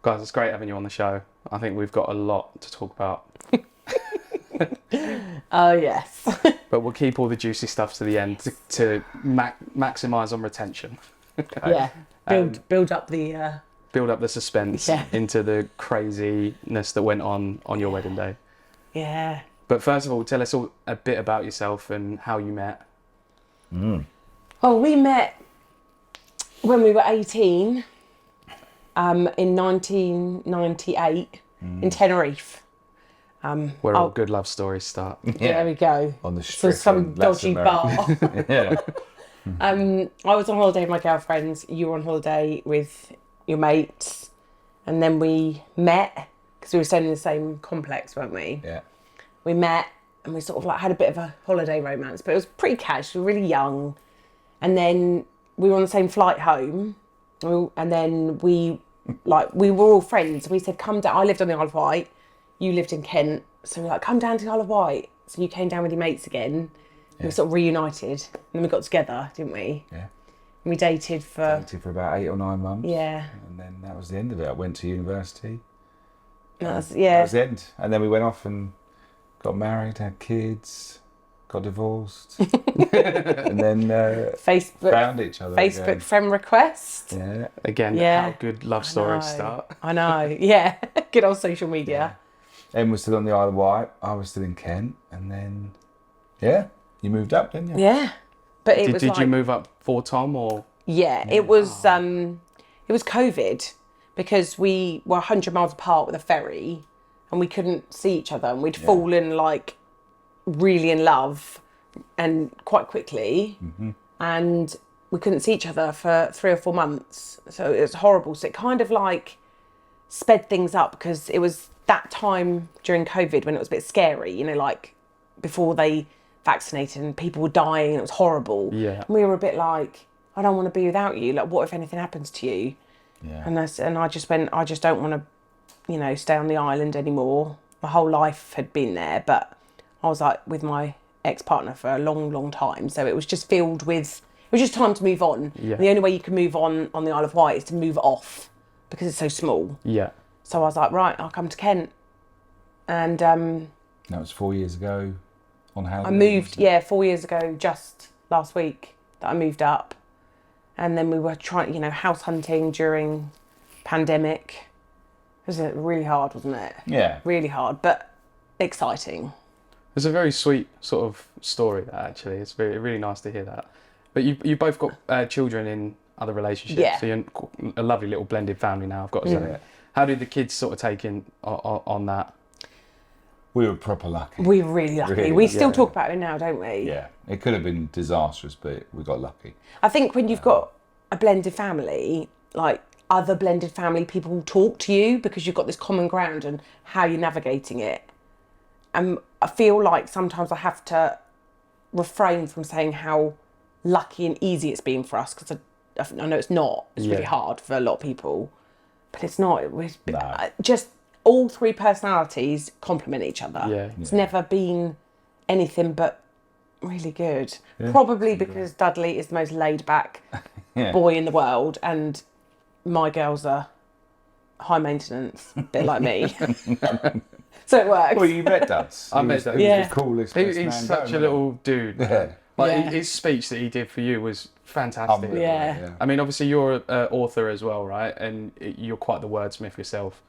Guys, it's great having you on the show. I think we've got a lot to talk about. Oh, yes. But we'll keep all the juicy stuff to the end to maximise on retention. Yeah. Build up the... Build up the suspense into the craziness that went on your wedding day. Yeah. But first of all, tell us all a bit about yourself and how you met. Well, we met when we were 18 in 1998 in Tenerife. Where all good love stories start. There we go. On the So strip some in dodgy Latin bar. Yeah. I was on holiday with my girlfriends. You were on holiday with your mates. And then we met, because we were staying in the same complex, weren't we? Yeah. We met and we sort of like had a bit of a holiday romance, but it was pretty casual, really young. And then we were on the same flight home. And then we were all friends. We said, come down. I lived on the Isle of Wight. You lived in Kent. So we were like, come down to the Isle of Wight. So you came down with your mates again. And we sort of reunited. And then we got together, didn't we? Yeah. And we dated for about 8 or 9 months. Yeah. And then that was the end of it. I went to university. That was That was the end. And then we went off and got married, had kids, got divorced. And then Facebook found each other again. friend request. Yeah. Again, how good love stories start. I know, yeah. Good old social media. Em was still on the Isle of Wight. I was still in Kent. And then, you moved up, didn't you? Yeah. But Did you move up for Tom or? Yeah, it was COVID because we were 100 miles apart with a ferry and we couldn't see each other and we'd fallen like really in love and quite quickly and we couldn't see each other for 3 or 4 months. So it was horrible. So it kind of like sped things up because it was that time during COVID when it was a bit scary, you know, like before they vaccinated and people were dying and it was horrible. Yeah. And we were a bit like, I don't want to be without you. Like, what if anything happens to you? Yeah. And I just went, I just don't want to, you know, stay on the island anymore. My whole life had been there, but I was like with my ex-partner for a long, long time. So it was just filled with, it was just time to move on. Yeah. And the only way you can move on the Isle of Wight is to move off because it's so small. Yeah. So I was like, right, I'll come to Kent. And That was 4 years ago on holiday. I moved, 4 years ago, just last week that I moved up. And then we were trying, you know, house hunting during pandemic. It was really hard, wasn't it? Yeah. Really hard, but exciting. It's a very sweet sort of story, that actually. It's really nice to hear that. But you both got children in other relationships. Yeah. So you're a lovely little blended family now, I've got to say. How did the kids sort of take in on that? We were proper lucky. We were really lucky. Really, we still talk about it now, don't we? Yeah. It could have been disastrous, but we got lucky. I think when you've got a blended family, like other blended family people will talk to you because you've got this common ground and how you're navigating it. And I feel like sometimes I have to refrain from saying how lucky and easy it's been for us because I know it's not. It's really hard for a lot of people, but it's not. It was just all 3 personalities complement each other. Yeah. It's never been anything but really good. Probably because Dudley is the most laid back boy in the world and my girls are high maintenance, a bit like me. So it works. Well, you met Duds. I met Duds. He was the coolest He's man such going, a little dude. Yeah. Like his speech that he did for you was fantastic. Yeah. I mean, obviously you're an author as well, right? And you're quite the wordsmith yourself.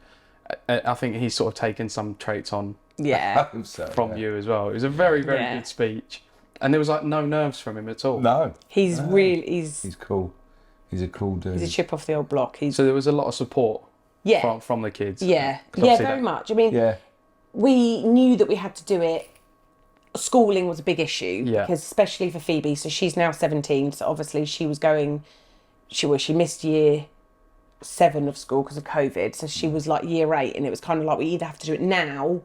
I think he's sort of taken some traits on from you as well. It was a very, very good speech. And there was like no nerves from him at all. No. He's cool. He's a cool dude. He's a chip off the old block. So there was a lot of support from the kids. Yeah. Yeah, very much. I mean, we knew that we had to do it. Schooling was a big issue because especially for Phoebe. So she's now 17. So obviously she missed year 7 of school because of COVID. So she was like year 8 and it was kind of like we either have to do it now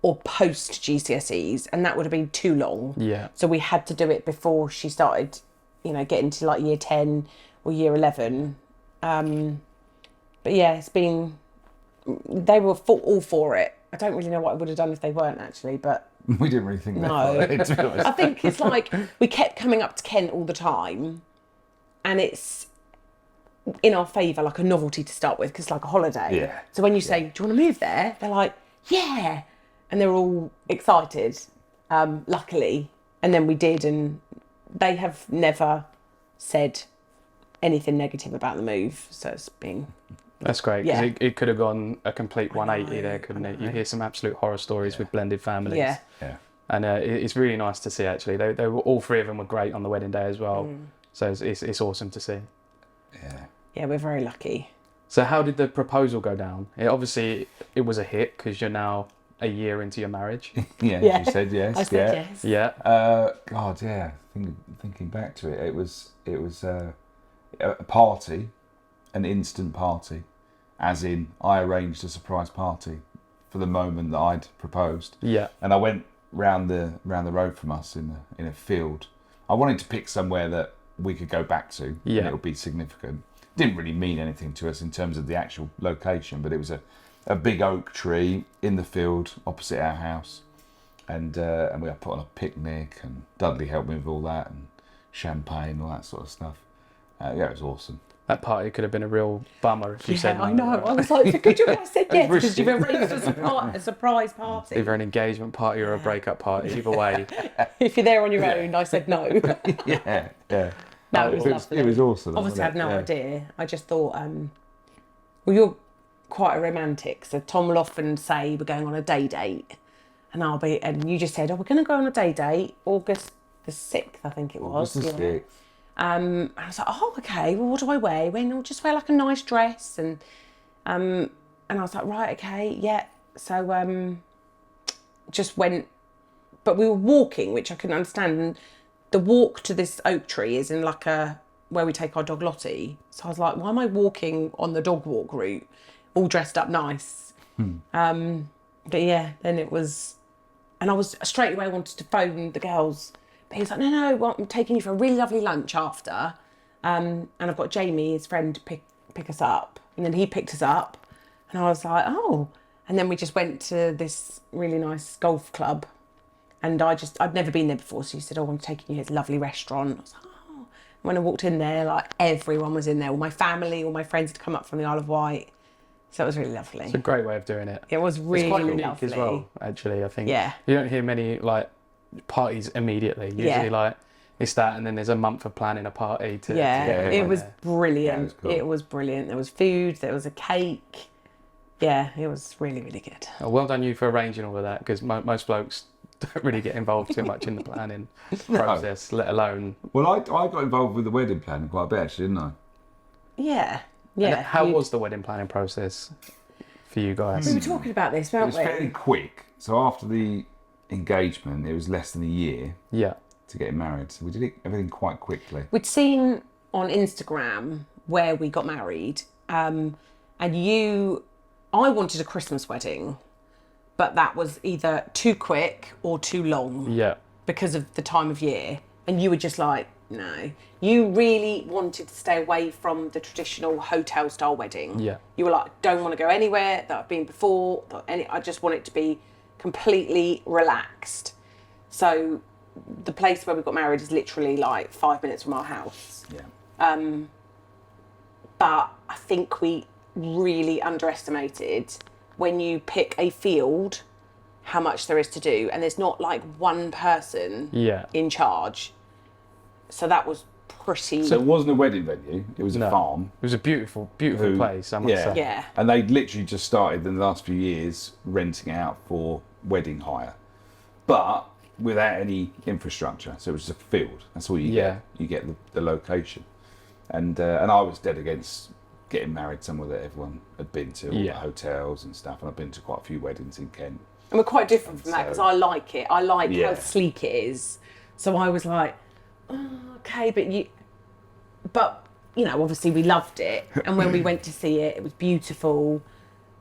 or post GCSEs and that would have been too long. Yeah. So we had to do it before she started, you know, getting to like year 10 or year 11. But yeah, it's been, they were all for it. I don't really know what I would have done if they weren't actually, but we didn't really think that. No. It, to be honest. I think it's like we kept coming up to Kent all the time and in our favour, like a novelty to start with, because it's like a holiday. Yeah. So when you say, do you want to move there? They're like, yeah. And they're all excited, luckily. And then we did, and they have never said anything negative about the move. So it's been... That's great, because it could have gone a complete 180 there, couldn't it? You hear some absolute horror stories with blended families. Yeah. And it's really nice to see, actually. They were, all three of them were great on the wedding day as well. So it's awesome to see. Yeah. Yeah, we're very lucky. So how did the proposal go down? Obviously, it was a hit because you're now a year into your marriage. You said yes. I said yes. Yeah. God, yeah. Thinking back to it, it was a party, an instant party, as in I arranged a surprise party for the moment that I'd proposed. Yeah. And I went round the road from us in a field. I wanted to pick somewhere that we could go back to. Yeah. And it would be significant. Didn't really mean anything to us in terms of the actual location, but it was a big oak tree in the field opposite our house, and we put on a picnic, and Dudley helped me with all that, and champagne, all that sort of stuff. Yeah, it was awesome. That party could have been a real bummer if you said no. I know. I was like, could you have said yes? Because you've arranged a surprise party. Either an engagement party or a breakup party. Either way. If you're there on your own, I said no. Yeah. No, it was lovely. It was awesome. Obviously, I had no idea. I just thought, well, you're quite a romantic. So Tom will often say we're going on a day date, and you just said, oh, we're going to go on a day date, August the 6th, I think it was. August the 6th. And I was like, oh, okay. Well, what do I wear? He went, I'll just wear like a nice dress, and I was like, right, okay, yeah. So just went, but we were walking, which I couldn't understand. And the walk to this oak tree is in like where we take our dog Lottie. So I was like, why am I walking on the dog walk route, all dressed up nice? But yeah, then it was, and I was straight away wanted to phone the girls. But he was like, no, well, I'm taking you for a really lovely lunch after. And I've got Jamie, his friend, to pick us up. And then he picked us up. And I was like, oh. And then we just went to this really nice golf club. And I'd never been there before. So he said, oh, I'm taking you to this lovely restaurant. I was like, oh. When I walked in there, like everyone was in there. All my family, all my friends had come up from the Isle of Wight. So it was really lovely. It's a great way of doing it. It was really it's quite unique lovely. as well, actually, I think. Yeah. You don't hear many, like, parties immediately. Usually, like, it's that, and then there's a month of planning a party to get it was there. brilliant. Yeah, it was brilliant. There was food, there was a cake. Yeah, it was really, really good. Well done you for arranging all of that, because most blokes don't really get involved too much in the planning process, let alone... Well, I got involved with the wedding planning quite a bit, actually, didn't I? Yeah. And how was the wedding planning process for you guys? We were talking about this, weren't we? It was fairly quick. So after the engagement, it was less than a year to get married. So we did everything quite quickly. We'd seen on Instagram where we got married, and I wanted a Christmas wedding, but that was either too quick or too long. Yeah. Because of the time of year. And you were just like, no. You really wanted to stay away from the traditional hotel style wedding. Yeah. You were like, don't want to go anywhere that I've been before. I just want it to be completely relaxed. So the place where we got married is literally like 5 minutes from our house. Yeah. But I think we really underestimated when you pick a field how much there is to do, and there's not like one person in charge. So that was pretty... So it wasn't a wedding venue, it was a farm. It was a beautiful, beautiful place, I must say. Yeah. And they literally just started in the last few years renting it out for wedding hire, but without any infrastructure. So it was just a field. That's all you get. You get the location. And I was dead against getting married somewhere that everyone had been to, all the hotels and stuff. And I've been to quite a few weddings in Kent. And we're quite different from that, because I like it. I like how sleek it is. So I was like, oh, okay, but you know, obviously we loved it. And when we went to see it, it was beautiful.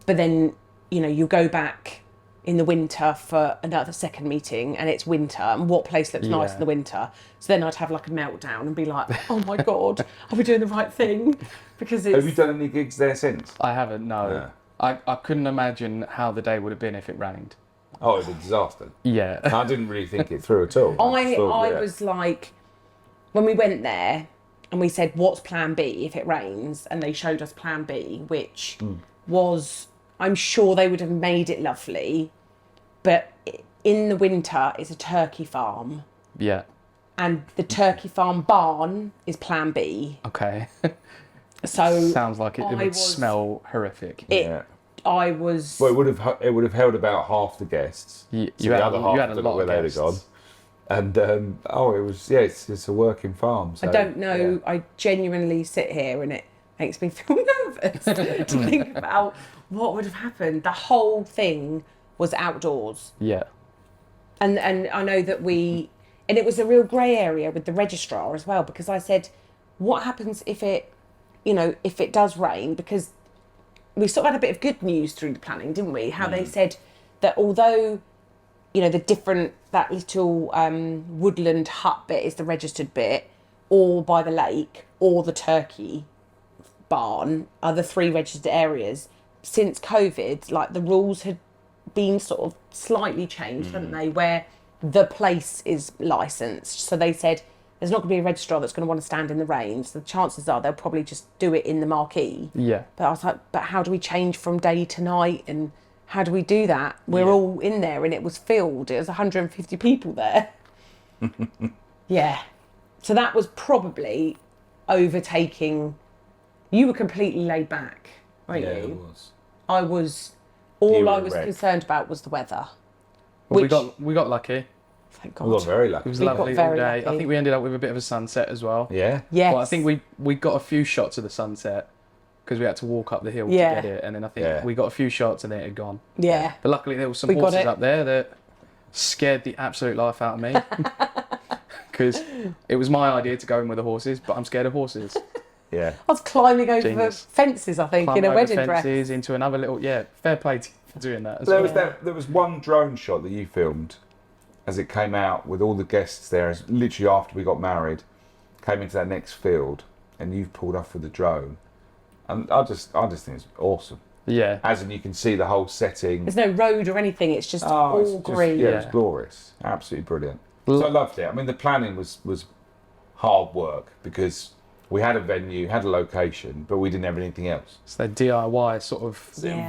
But then, you know, you go back in the winter for another second meeting, and it's winter, and what place looks nice in the winter? So then I'd have like a meltdown and be like, oh my God, are we doing the right thing? Because it's... Have you done any gigs there since? I haven't, no. Yeah. I couldn't imagine how the day would have been if it rained. Oh, it was a disaster. Yeah. I didn't really think it through at all. I was like, when we went there, and we said, what's plan B if it rains? And they showed us plan B, which was, I'm sure they would have made it lovely, but in the winter it's a turkey farm. Yeah. And the turkey farm barn is plan B. Okay. So sounds like it would smell horrific. I was. Well, it would have held about half the guests. You had a lot of guests. Gone. And it was it's a working farm. So, I don't know. Yeah. I genuinely sit here and it makes me feel nervous to think about what would have happened. The whole thing was outdoors. Yeah. And I know that and it was a real grey area with the registrar as well, because I said, what happens if it does rain? Because we sort of had a bit of good news through the planning, didn't we? How they said that although, that little woodland hut bit is the registered bit, or by the lake, or the turkey barn are the 3 registered areas. Since COVID, like, the rules had been sort of slightly changed, hadn't they? Where the place is licensed. So they said there's not going to be a registrar that's going to want to stand in the rain. So the chances are they'll probably just do it in the marquee. Yeah. But I was like, but how do we change from day to night? And how do we do that? We're all in there and it was filled. It was 150 people there. Yeah. So that was probably overtaking. You were completely laid back, weren't you? Yeah, it was. I was. All I was concerned about was the weather. Well, we got lucky. Thank God. We got very lucky. It was lovely all day. I think we ended up with a bit of a sunset as well. Yeah. Yes. Well, I think we got a few shots of the sunset because we had to walk up the hill to get it, and then I think we got a few shots and then it had gone. Yeah. But luckily there was some horses up there that scared the absolute life out of me because it was my idea to go in with the horses, but I'm scared of horses. Yeah. I was climbing over fences, I think, in a wedding dress. Fences into another little fair play to you for doing that as well. There was one drone shot that you filmed as it came out with all the guests there, literally after we got married, came into that next field, and you've pulled off with the drone, and I just think it's awesome. Yeah. As in, you can see the whole setting. There's no road or anything. It's just all green. It was glorious. Absolutely brilliant. So I loved it. I mean, the planning was hard work because we had a venue, had a location, but we didn't have anything else. So they're DIY sort of.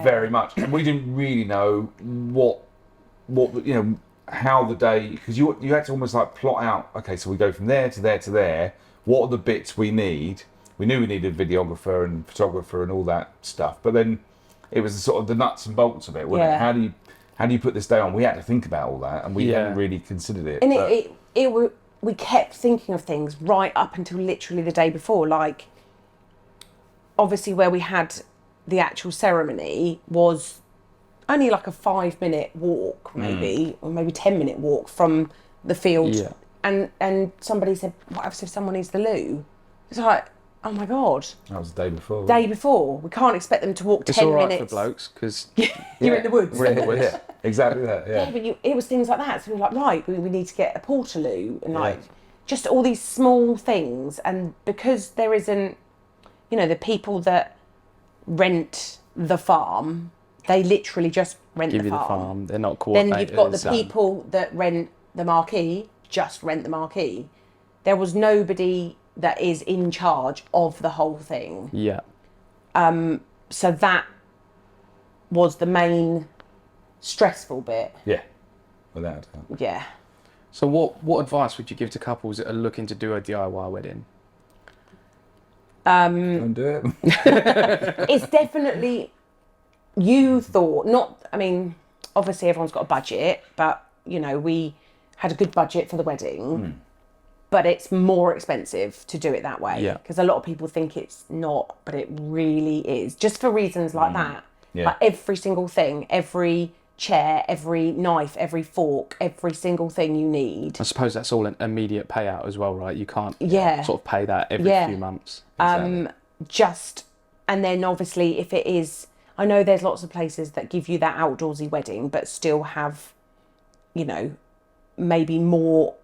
Very much. And we didn't really know what how the day, because you had to almost like plot out, okay, so we go from there to there to there, what are the bits we need? We knew we needed a videographer and photographer and all that stuff, but then it was sort of the nuts and bolts of it, wasn't it? How do you put this day on? We had to think about all that, and we hadn't really considered it. And we kept thinking of things right up until literally the day before. Like, obviously where we had the actual ceremony was only like a 5-minute walk, maybe, or maybe 10-minute walk from the field. Yeah. And somebody said, what happens if someone needs the loo? It's like, oh my God. That was the day before. We can't expect them to walk 10 minutes. It's all right for blokes, because you're in the woods. We're in the woods. Exactly that, Yeah, but it was things like that. So we were like, right, we need to get a portaloo and just all these small things. And because there isn't, the people that rent the farm, they literally just rent Give the you farm. the farm. They're not coordinated. Then you've got the people that rent the marquee, just rent the marquee. There was nobody that is in charge of the whole thing. Yeah. So that was the main stressful bit. Yeah, without a doubt. Yeah. So what advice would you give to couples that are looking to do a DIY wedding? Don't do it. It's definitely, obviously everyone's got a budget, but, we had a good budget for the wedding, but it's more expensive to do it that way. Yeah. Because a lot of people think it's not, but it really is. Just for reasons like that. Yeah. Like every single thing, every chair, every knife, every fork, every single thing you need. I suppose that's all an immediate payout as well, right? You can't sort of pay that every few months. Exactly. And then obviously if it is, I know there's lots of places that give you that outdoorsy wedding, but still have, maybe more,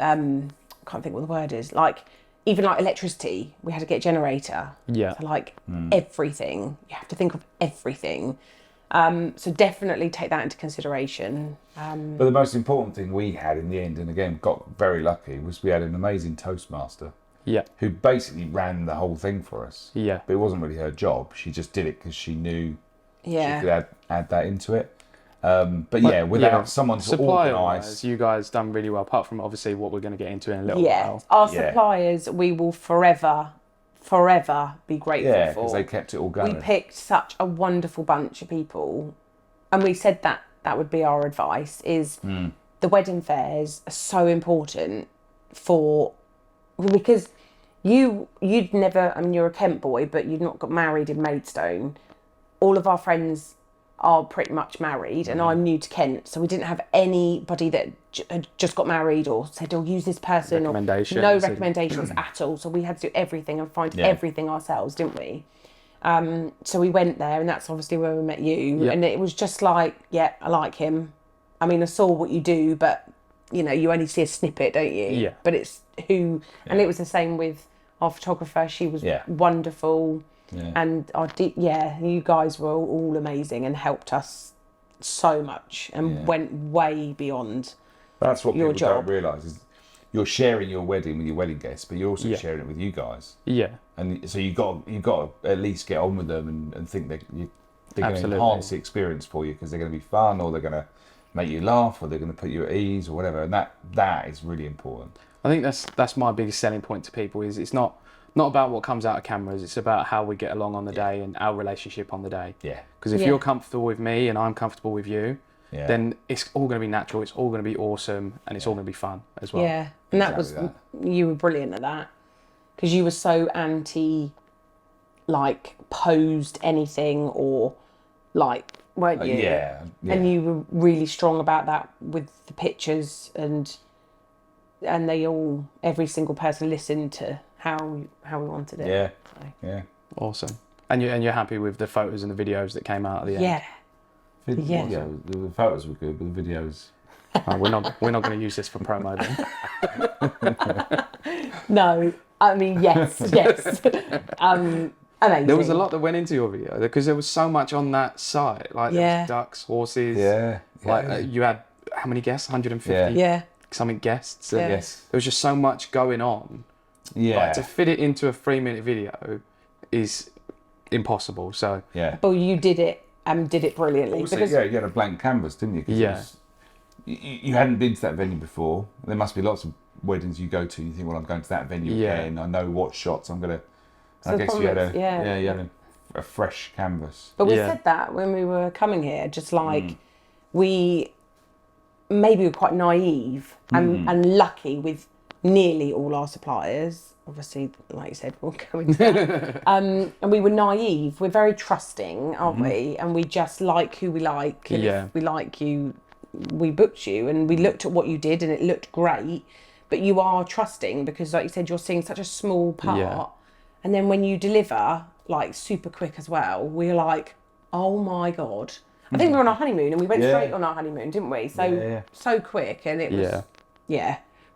I can't think what the word is, like, even like electricity, we had to get a generator. Yeah. So everything, you have to think of everything. So definitely take that into consideration. But the most important thing we had in the end, and again got very lucky, was we had an amazing Toastmaster Yeah. Who basically ran the whole thing for us. Yeah. But it wasn't really her job. She just did it because she knew she Yeah. could add that into it. But yeah, without someone to organise... you guys done really well, apart from obviously what we're going to get into in a little while. Our suppliers, we will forever be grateful for. Yeah, because they kept it all going. We picked such a wonderful bunch of people, and we said that would be our advice, is the wedding fairs are so important because you'd never, I mean, you're a Kent boy, but you'd not got married in Maidstone. All of our friends are pretty much married, and I'm new to Kent, so we didn't have anybody that had just got married or said, "Oh, use this person," or no recommendations at all. So we had to do everything and find everything ourselves, didn't we? So we went there, and that's obviously where we met you. And it was just like, I like him. I mean, I saw what you do, but you know, you only see a snippet, don't you? Yeah. But it's who, and it was the same with our photographer. She was wonderful. Yeah. And you guys were all amazing and helped us so much and went way beyond. That's what your people job. Don't realise is you're sharing your wedding with your wedding guests, but you're also sharing it with you guys. Yeah. And so you got to at least get on with them and think that they're going to enhance the experience for you because they're going to be fun, or they're going to make you laugh, or they're going to put you at ease, or whatever. And that is really important. I think that's my biggest selling point to people is it's not about what comes out of cameras, it's about how we get along on the day and our relationship on the day. Yeah. Because if you're comfortable with me and I'm comfortable with you, then it's all going to be natural, it's all going to be awesome, and it's all going to be fun as well. Yeah, and you were brilliant at that. Because you were so anti, like, posed anything or, like, weren't you? Yeah. And you were really strong about that with the pictures, and every single person listened to how we wanted it. Yeah. So. Yeah. Awesome. And you're happy with the photos and the videos that came out at the end? Yeah. The photos were good, but the videos... we're not going to use this for promo then. No, I mean, yes. Amazing. There was a lot that went into your video because there was so much on that site. Like there was ducks, horses. Yeah. Like you had how many guests? 150. Yeah. Something guests. Yes. There was just so much going on. Yeah. Like, to fit it into a 3-minute video is impossible. So But you did it and did it brilliantly. Also, you had a blank canvas, didn't you? Yeah. You hadn't been to that venue before. There must be lots of weddings you go to. And you think, well, I'm going to that venue again. I know what shots I'm going to. I guess you had a fresh canvas. But we said that when we were coming here, just like we maybe were quite naive and lucky with nearly all our suppliers. Obviously, like you said, we'll go into that. And we were naive. We're very trusting, aren't we? And we just like who we like. And if we like you, we booked you. And we looked at what you did and it looked great. But you are trusting because, like you said, you're seeing such a small part. Yeah. And then when you deliver, like, super quick as well, we're like, oh my God. I think we were on our honeymoon and we went straight on our honeymoon, didn't we? So so quick, and it was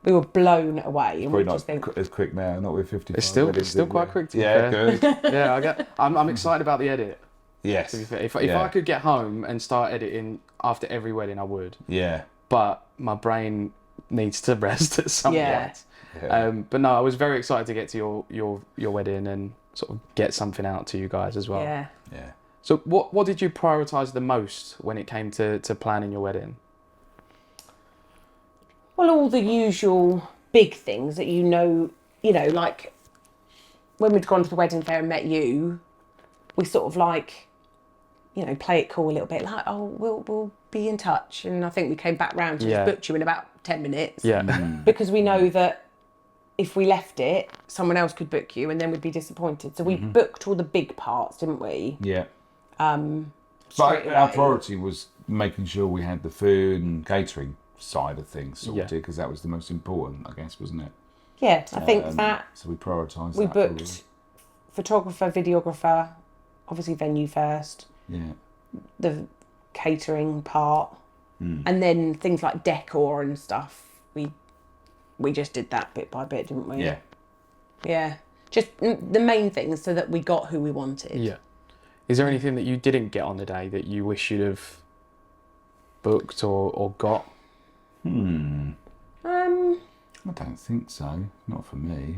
we were blown away. And probably not as quick now, not with 55. It's still quite quick to be fair. Good. I'm excited about the edit. Yes. If I could get home and start editing after every wedding, I would. Yeah. But my brain needs to rest at some point. Yeah. But no, I was very excited to get to your wedding and sort of get something out to you guys as well. Yeah. Yeah. So what did you prioritise the most when it came to planning your wedding? Well, all the usual big things that you know, like when we'd gone to the wedding fair and met you, we sort of like, play it cool a little bit, like, oh, we'll be in touch. And I think we came back round to just book you in about 10 minutes. Yeah. Because we know that if we left it, someone else could book you and then we'd be disappointed. So we booked all the big parts, didn't we? Yeah. But our priority was making sure we had the food and catering side of things sorted, because that was the most important, I guess, wasn't it? Yeah, I think that. So we prioritised. We booked photographer, videographer, obviously venue first. Yeah. The catering part, and then things like decor and stuff. We just did that bit by bit, didn't we? Yeah. Yeah. Just the main things so that we got who we wanted. Yeah. Is there anything that you didn't get on the day that you wish you'd have booked or got? I don't think so. Not for me.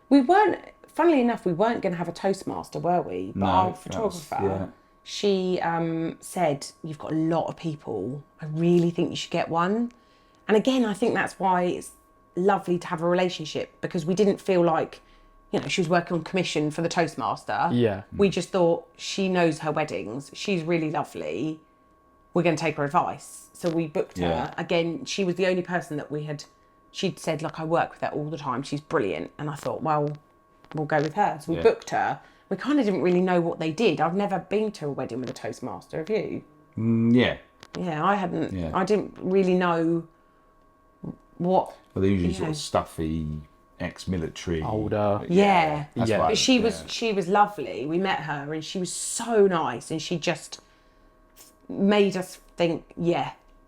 We weren't. Funnily enough, we weren't going to have a Toastmaster, were we? But our photographer, she said, "You've got a lot of people. I really think you should get one." And again, I think that's why it's lovely to have a relationship, because we didn't feel like, she was working on commission for the Toastmaster. Yeah. We just thought, she knows her weddings. She's really lovely. We're going to take her advice. So we booked her. Again, she was the only person that she'd said, "Look, I work with her all the time. She's brilliant." And I thought, well, we'll go with her. So we booked her. We kind of didn't really know what they did. I've never been to a wedding with a Toastmaster. Have you? Yeah. Yeah, I hadn't. Yeah. I didn't really know what. Well, they're usually sort of stuffy, ex-military, older. Yeah. But she was lovely. We met her and she was so nice, and she just made us think,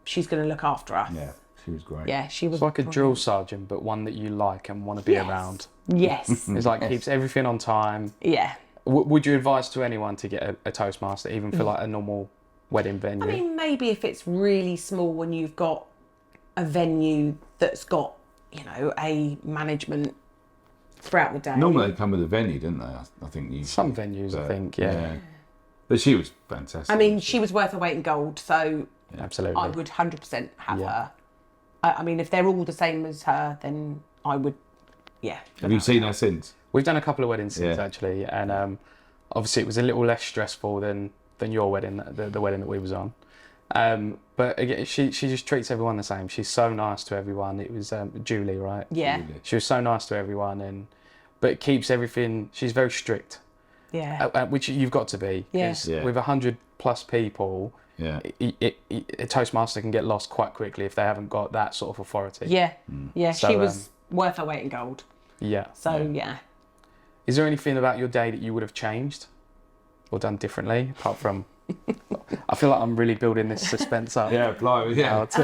she's going to look after us. Yeah, she was great. Yeah, she was. It's like a drill sergeant, but one that you like and want to be around. Yes. It's like keeps everything on time. Yeah. Would you advise to anyone to get a Toastmaster, even for like a normal wedding venue? I mean, maybe if it's really small and you've got a venue that's got, a management throughout the day. Normally they come with a venue, don't they? I think usually. Some venues, I think, yeah. But she was fantastic. I mean, she was worth her weight in gold, so absolutely, I would 100% have her. I mean, if they're all the same as her, then I would, Have you seen her since? We've done a couple of weddings since, actually, and obviously it was a little less stressful than your wedding, the wedding that we was on. But again, she just treats everyone the same. She's so nice to everyone. It was Julie, right? Yeah. Julie. She was so nice to everyone, but it keeps everything. She's very strict. Yeah. Which you've got to be, because with 100+ people, a Toastmaster can get lost quite quickly if they haven't got that sort of authority. Yeah. Yeah. So, she was worth her weight in gold. Yeah. So yeah. Is there anything about your day that you would have changed or done differently, apart from? I feel like I'm really building this suspense up. Yeah, blimey, yeah. Would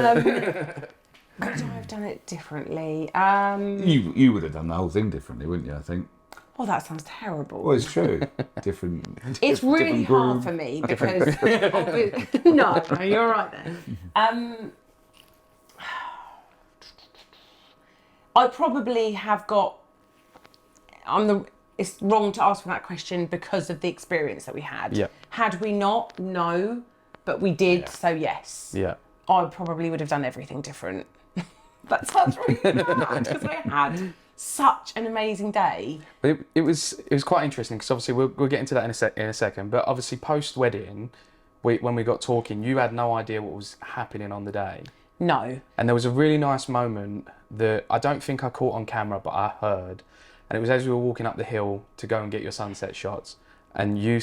I have done it differently? You would have done the whole thing differently, wouldn't you? I think. Oh, that sounds terrible. Well, it's true. Different. It's really hard for me because no, you're right there. I probably have got. It's wrong to ask for that question because of the experience that we had. Yeah. Had we not, no, but we did, so yes. Yeah. I probably would have done everything different. That sounds really bad because I had such an amazing day. It was quite interesting because obviously we'll get into that in a second. But obviously post wedding, when we got talking, you had no idea what was happening on the day. No. And there was a really nice moment that I don't think I caught on camera, but I heard. And it was as we were walking up the hill to go and get your sunset shots. And you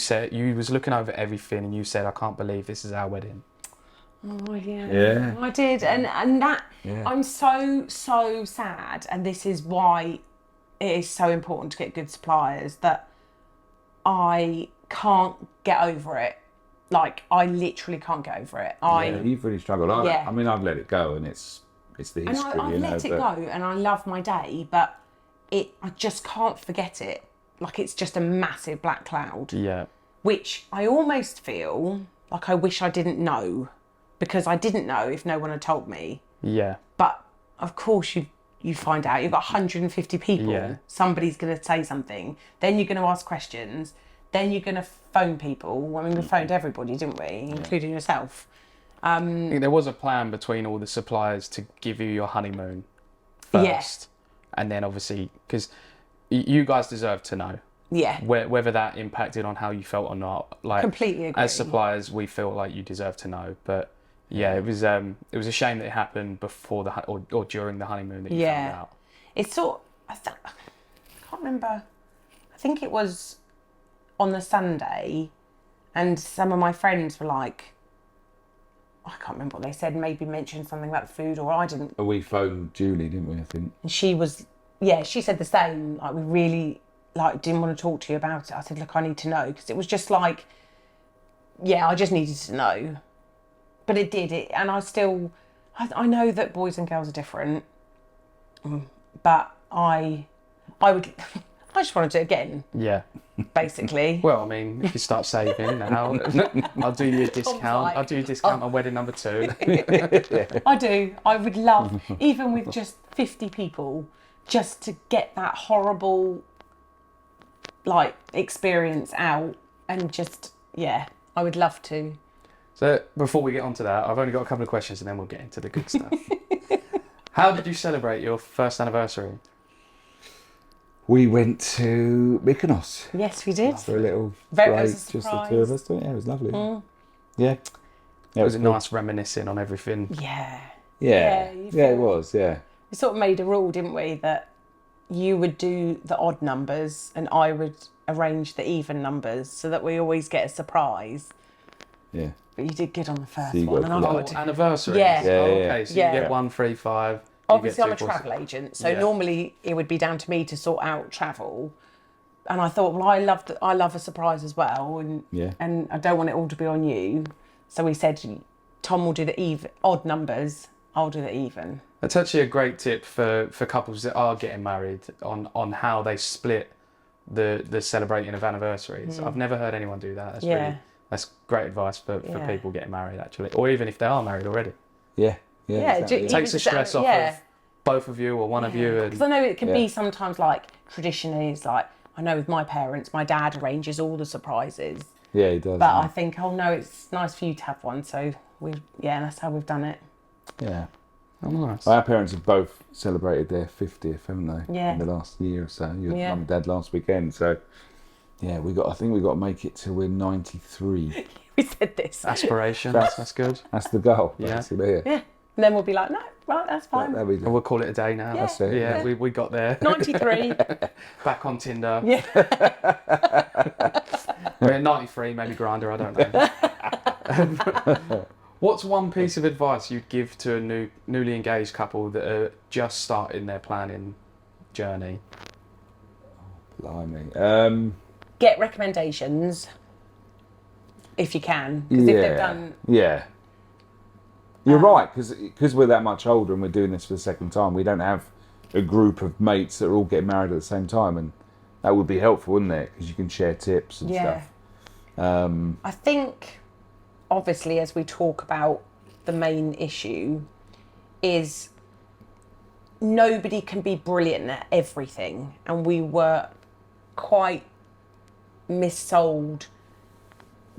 was looking over everything and you said, "I can't believe this is our wedding." Oh yeah. Yeah. I did. And that, I'm so sad. And this is why it is so important to get good suppliers, that I can't get over it. Like, I literally can't get over it. You've really struggled. I mean, I've let it go, and it's the history. And I've let it go, and I love my day, but I just can't forget it. Like, it's just a massive black cloud. Yeah. Which I almost feel like I wish I didn't know, because I didn't know if no one had told me. Yeah. But of course you find out. You've got 150 people. Yeah. Somebody's going to say something. Then you're going to ask questions. Then you're going to phone people. I mean, we phoned everybody, didn't we? Including yourself. I think there was a plan between all the suppliers to give you your honeymoon first. Yes. And then obviously, because you guys deserve to know. Yeah. Whether that impacted on how you felt or not. Like, completely agree. As suppliers, we feel like you deserve to know. But yeah, it was a shame that it happened before or during the honeymoon that you found out. It's sort. I can't remember. I think it was on the Sunday, and some of my friends were like, I can't remember what they said. Maybe mentioned something about the food, or I didn't. We phoned Julie, didn't we? I think. And she was. She said the same. Like, we really didn't want to talk to you about it. I said, look, I need to know, because it was just like, I just needed to know. But it did it, and I know that boys and girls are different, but I would I just want to do it again. Yeah. Basically. Well, I mean, if you start saving now, I'll do you a discount. I'll do you a discount on wedding number 2. I do. I would love, even with just 50 people, just to get that horrible, like, experience out and just, I would love to. So before we get onto that, I've only got a couple of questions and then we'll get into the good stuff. How did you celebrate your first anniversary? We went to Mykonos. Yes, we did. For a little break, just the 2 of us. Yeah, it was lovely. Yeah. Was it nice reminiscing on everything? Yeah. Yeah, it was, yeah. We sort of made a rule, didn't we, that you would do the odd numbers and I would arrange the even numbers so that we always get a surprise. Yeah. But you did good on the first So you one. got And I Oh, got anniversaries? Yeah. Oh, okay, so you get 135. Obviously, I'm a travel agent, so normally it would be down to me to sort out travel. And I thought, well, I love a surprise as well, and I don't want it all to be on you. So we said, Tom will do the odd numbers, I'll do the even. That's actually a great tip for couples that are getting married on how they split the celebrating of anniversaries. I've never heard anyone do that. That's great advice for people getting married, actually, or even if they are married already. Yeah. Exactly. It takes the stress off of both of you or one of you. Because I know it can be sometimes like tradition is like, I know with my parents, my dad arranges all the surprises. Yeah, he does. But I think, oh no, it's nice for you to have one. So that's how we've done it. Yeah. Oh, nice. Our parents have both celebrated their 50th, haven't they? Yeah. In the last year or so. Your mum and dad last weekend. So, yeah, I think we got to make it till we're 93. We said this. Aspirations. That's good. That's the goal. Yeah. Yeah. And then we'll be like, no, right, that's fine. There we And go. we'll call it a day now. Yeah. That's it. Yeah, we got there. 93. Back on Tinder. Yeah. We're at 93, maybe Grindr, I don't know. What's one piece of advice you'd give to a newly engaged couple that are just starting their planning journey? Blimey. Get recommendations if you can. Because if they've done... Yeah. You're right, because we're that much older and we're doing this for the second time, we don't have a group of mates that are all getting married at the same time, and that would be helpful, wouldn't it? Because you can share tips and stuff. I think, obviously, as we talk about the main issue, is nobody can be brilliant at everything, and we were quite missold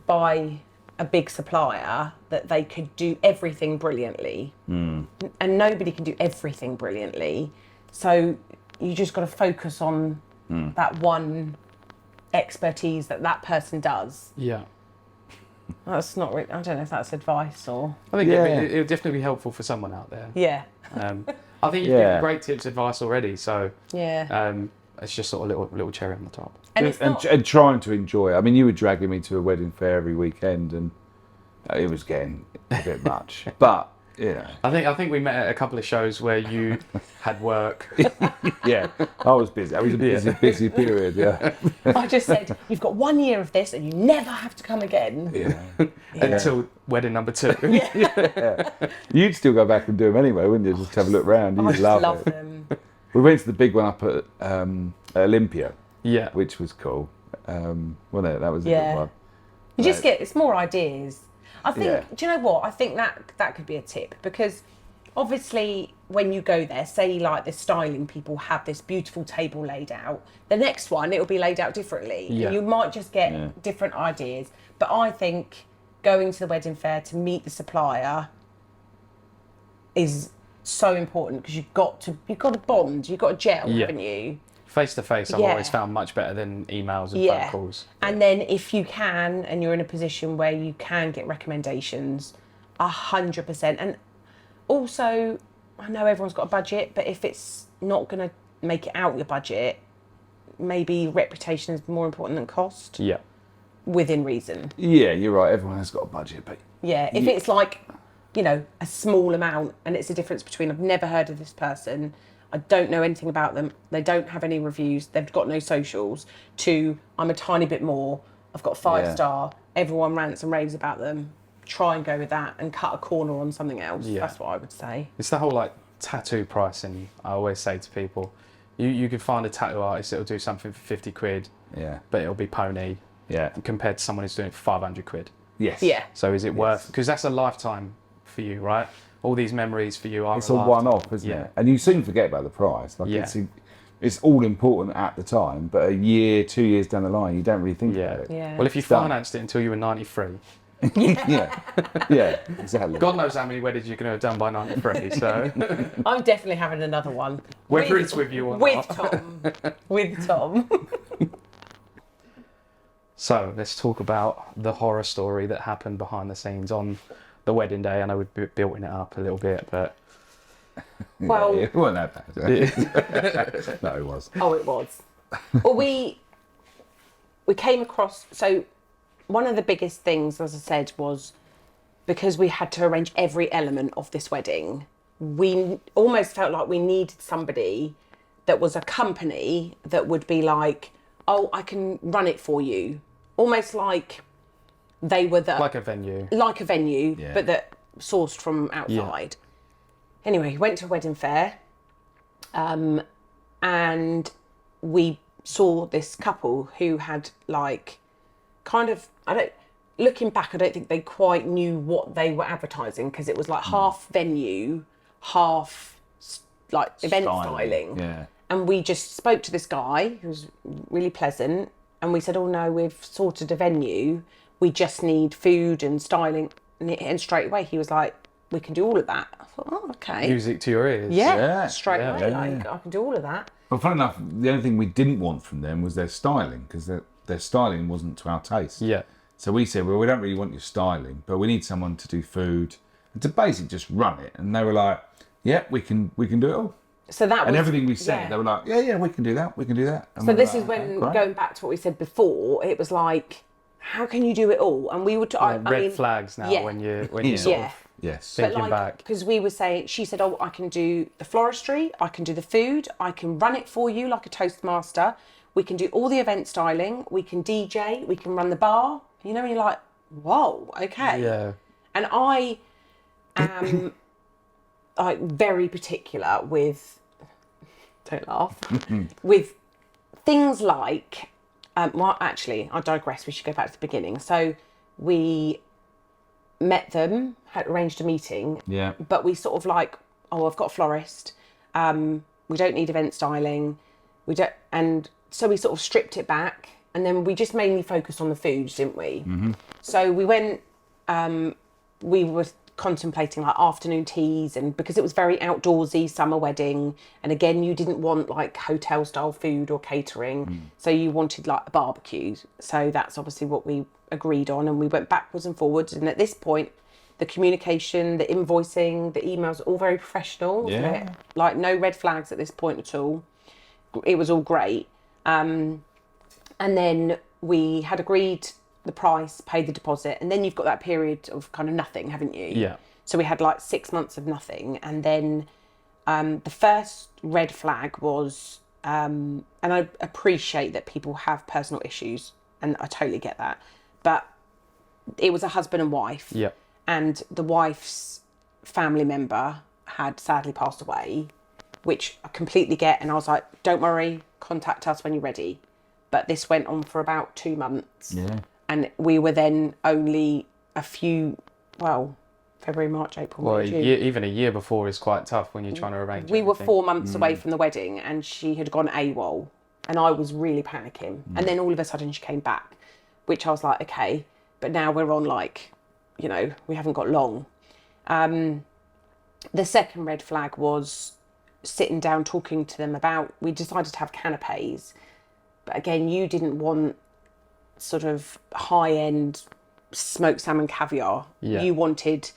by a big supplier that they could do everything brilliantly, and nobody can do everything brilliantly. So you just got to focus on that one expertise that person does. Yeah. That's not really, I don't know if that's advice or... I think it would definitely be helpful for someone out there. Yeah. I think you've given great tips, advice already, so it's just sort of little cherry on the top. And trying to enjoy it. I mean, you were dragging me to a wedding fair every weekend, and it was getting a bit much. But I think we met at a couple of shows where you had work. Yeah, I was busy. I was a busy period. Yeah. I just said, you've got 1 year of this, and you never have to come again. Yeah. Until wedding number 2. Yeah. You'd still go back and do them anyway, wouldn't you? Just have a look round. You'd love it. them. We went to the big one up at Olympia. Yeah. Which was cool. Wasn't it? That was a good one. You just it's more ideas. I think, do you know what? I think that could be a tip, because obviously when you go there, say like the styling people have this beautiful table laid out, the next one, it'll be laid out differently. Yeah. You might just get different ideas. But I think going to the wedding fair to meet the supplier is so important, because you've got to bond, you've got to gel, haven't you? Face to face, I've always found much better than emails and phone calls. And then if you can, and you're in a position where you can get recommendations, 100%. And also, I know everyone's got a budget, but if it's not going to make it out your budget, maybe reputation is more important than cost. Yeah. Within reason. Yeah, you're right. Everyone has got a budget, but if it's like, a small amount, and it's a difference between I've never heard of this person, I don't know anything about them, they don't have any reviews, they've got no socials, to I'm a tiny bit more, I've got 5-star, everyone rants and raves about them, try and go with that and cut a corner on something else. That's what I would say. It's the whole tattoo pricing. I always say to people, You could find a tattoo artist that'll do something for 50 quid. Yeah. But it'll be pony. Yeah. Compared to someone who's doing it for 500 quid. Yes. Yeah. So is it worth? Because that's a lifetime for you, right? All these memories for you are. It's a one-off, isn't it? And you soon forget about the price. Like it's all important at the time, but a year, 2 years down the line, you don't really think about it. Yeah. Well, if you financed it until you were 93. Yeah, exactly. God knows how many weddings you can have done by 93. So I'm definitely having another one. Whether it's with you or with not. Tom. With Tom. So let's talk about the horror story that happened behind the scenes on the wedding day. I know we've built it up a little bit, but well, it wasn't that bad. No, it was. Oh, it was. Well, we came across. So one of the biggest things, as I said, was because we had to arrange every element of this wedding. We almost felt like we needed somebody that was a company that would be like, "Oh, I can run it for you." Almost like they were like a venue, but that sourced from outside. Yeah. Anyway, went to a wedding fair, and we saw this couple who had like, kind of, looking back, I don't think they quite knew what they were advertising, because it was like half venue, half like event styling. Yeah. And we just spoke to this guy who was really pleasant, and we said, "Oh no, we've sorted a venue. We just need food and styling." And straight away he was like, "We can do all of that." I thought, "Oh, okay." Music to your ears. Yeah, straight away. I can do all of that. Well, funny enough, the only thing we didn't want from them was their styling, because their styling wasn't to our taste. Yeah. So we said, "Well, we don't really want your styling, but we need someone to do food and to basically just run it." And they were like, "Yeah, we can do it all." So that was, and everything we said, they were like, yeah, we can do that, we can do that. And so this like, is when, okay, going back to what we said before, it was like, how can you do it all? And we would, red flags now when you sort of thinking back. Because we were saying, she said, "Oh, I can do the floristry, I can do the food, I can run it for you like a Toastmaster. We can do all the event styling, we can DJ, we can run the bar." You know, and you're like, whoa, okay. Yeah. And I am like very particular with, don't laugh, with things like, well, actually, I digress. We should go back to the beginning. So we met them, had arranged a meeting. Yeah. But we sort of like, "Oh, I've got a florist. We don't need event styling. We don't," and so we sort of stripped it back, and then we just mainly focused on the food, didn't we? Mm-hmm. So we went. We were contemplating like afternoon teas, and because it was very outdoorsy summer wedding, and again you didn't want like hotel style food or catering, so you wanted like a barbecue. So that's obviously what we agreed on, and we went backwards and forwards, and at this point the communication, the invoicing, the emails, all very professional. Yeah. Like no red flags at this point at all. It was all great. And then we had agreed the price, paid the deposit, and then you've got that period of kind of nothing, haven't you? Yeah. So we had like 6 months of nothing, and then the first red flag was, and I appreciate that people have personal issues, and I totally get that, but it was a husband and wife. Yeah. And the wife's family member had sadly passed away, which I completely get, and I was like, "Don't worry, contact us when you're ready." But this went on for about 2 months. Yeah. And we were then only a few, February, March, April, May, June. Even a year before is quite tough when you're trying to arrange We were everything. 4 months away from the wedding, and she had gone AWOL, and I was really panicking. And then all of a sudden she came back, which I was like, okay, but now we're on like, we haven't got long. The second red flag was sitting down talking to them about, we decided to have canapes, but again, you didn't want sort of high-end smoked salmon caviar. Yeah. You wanted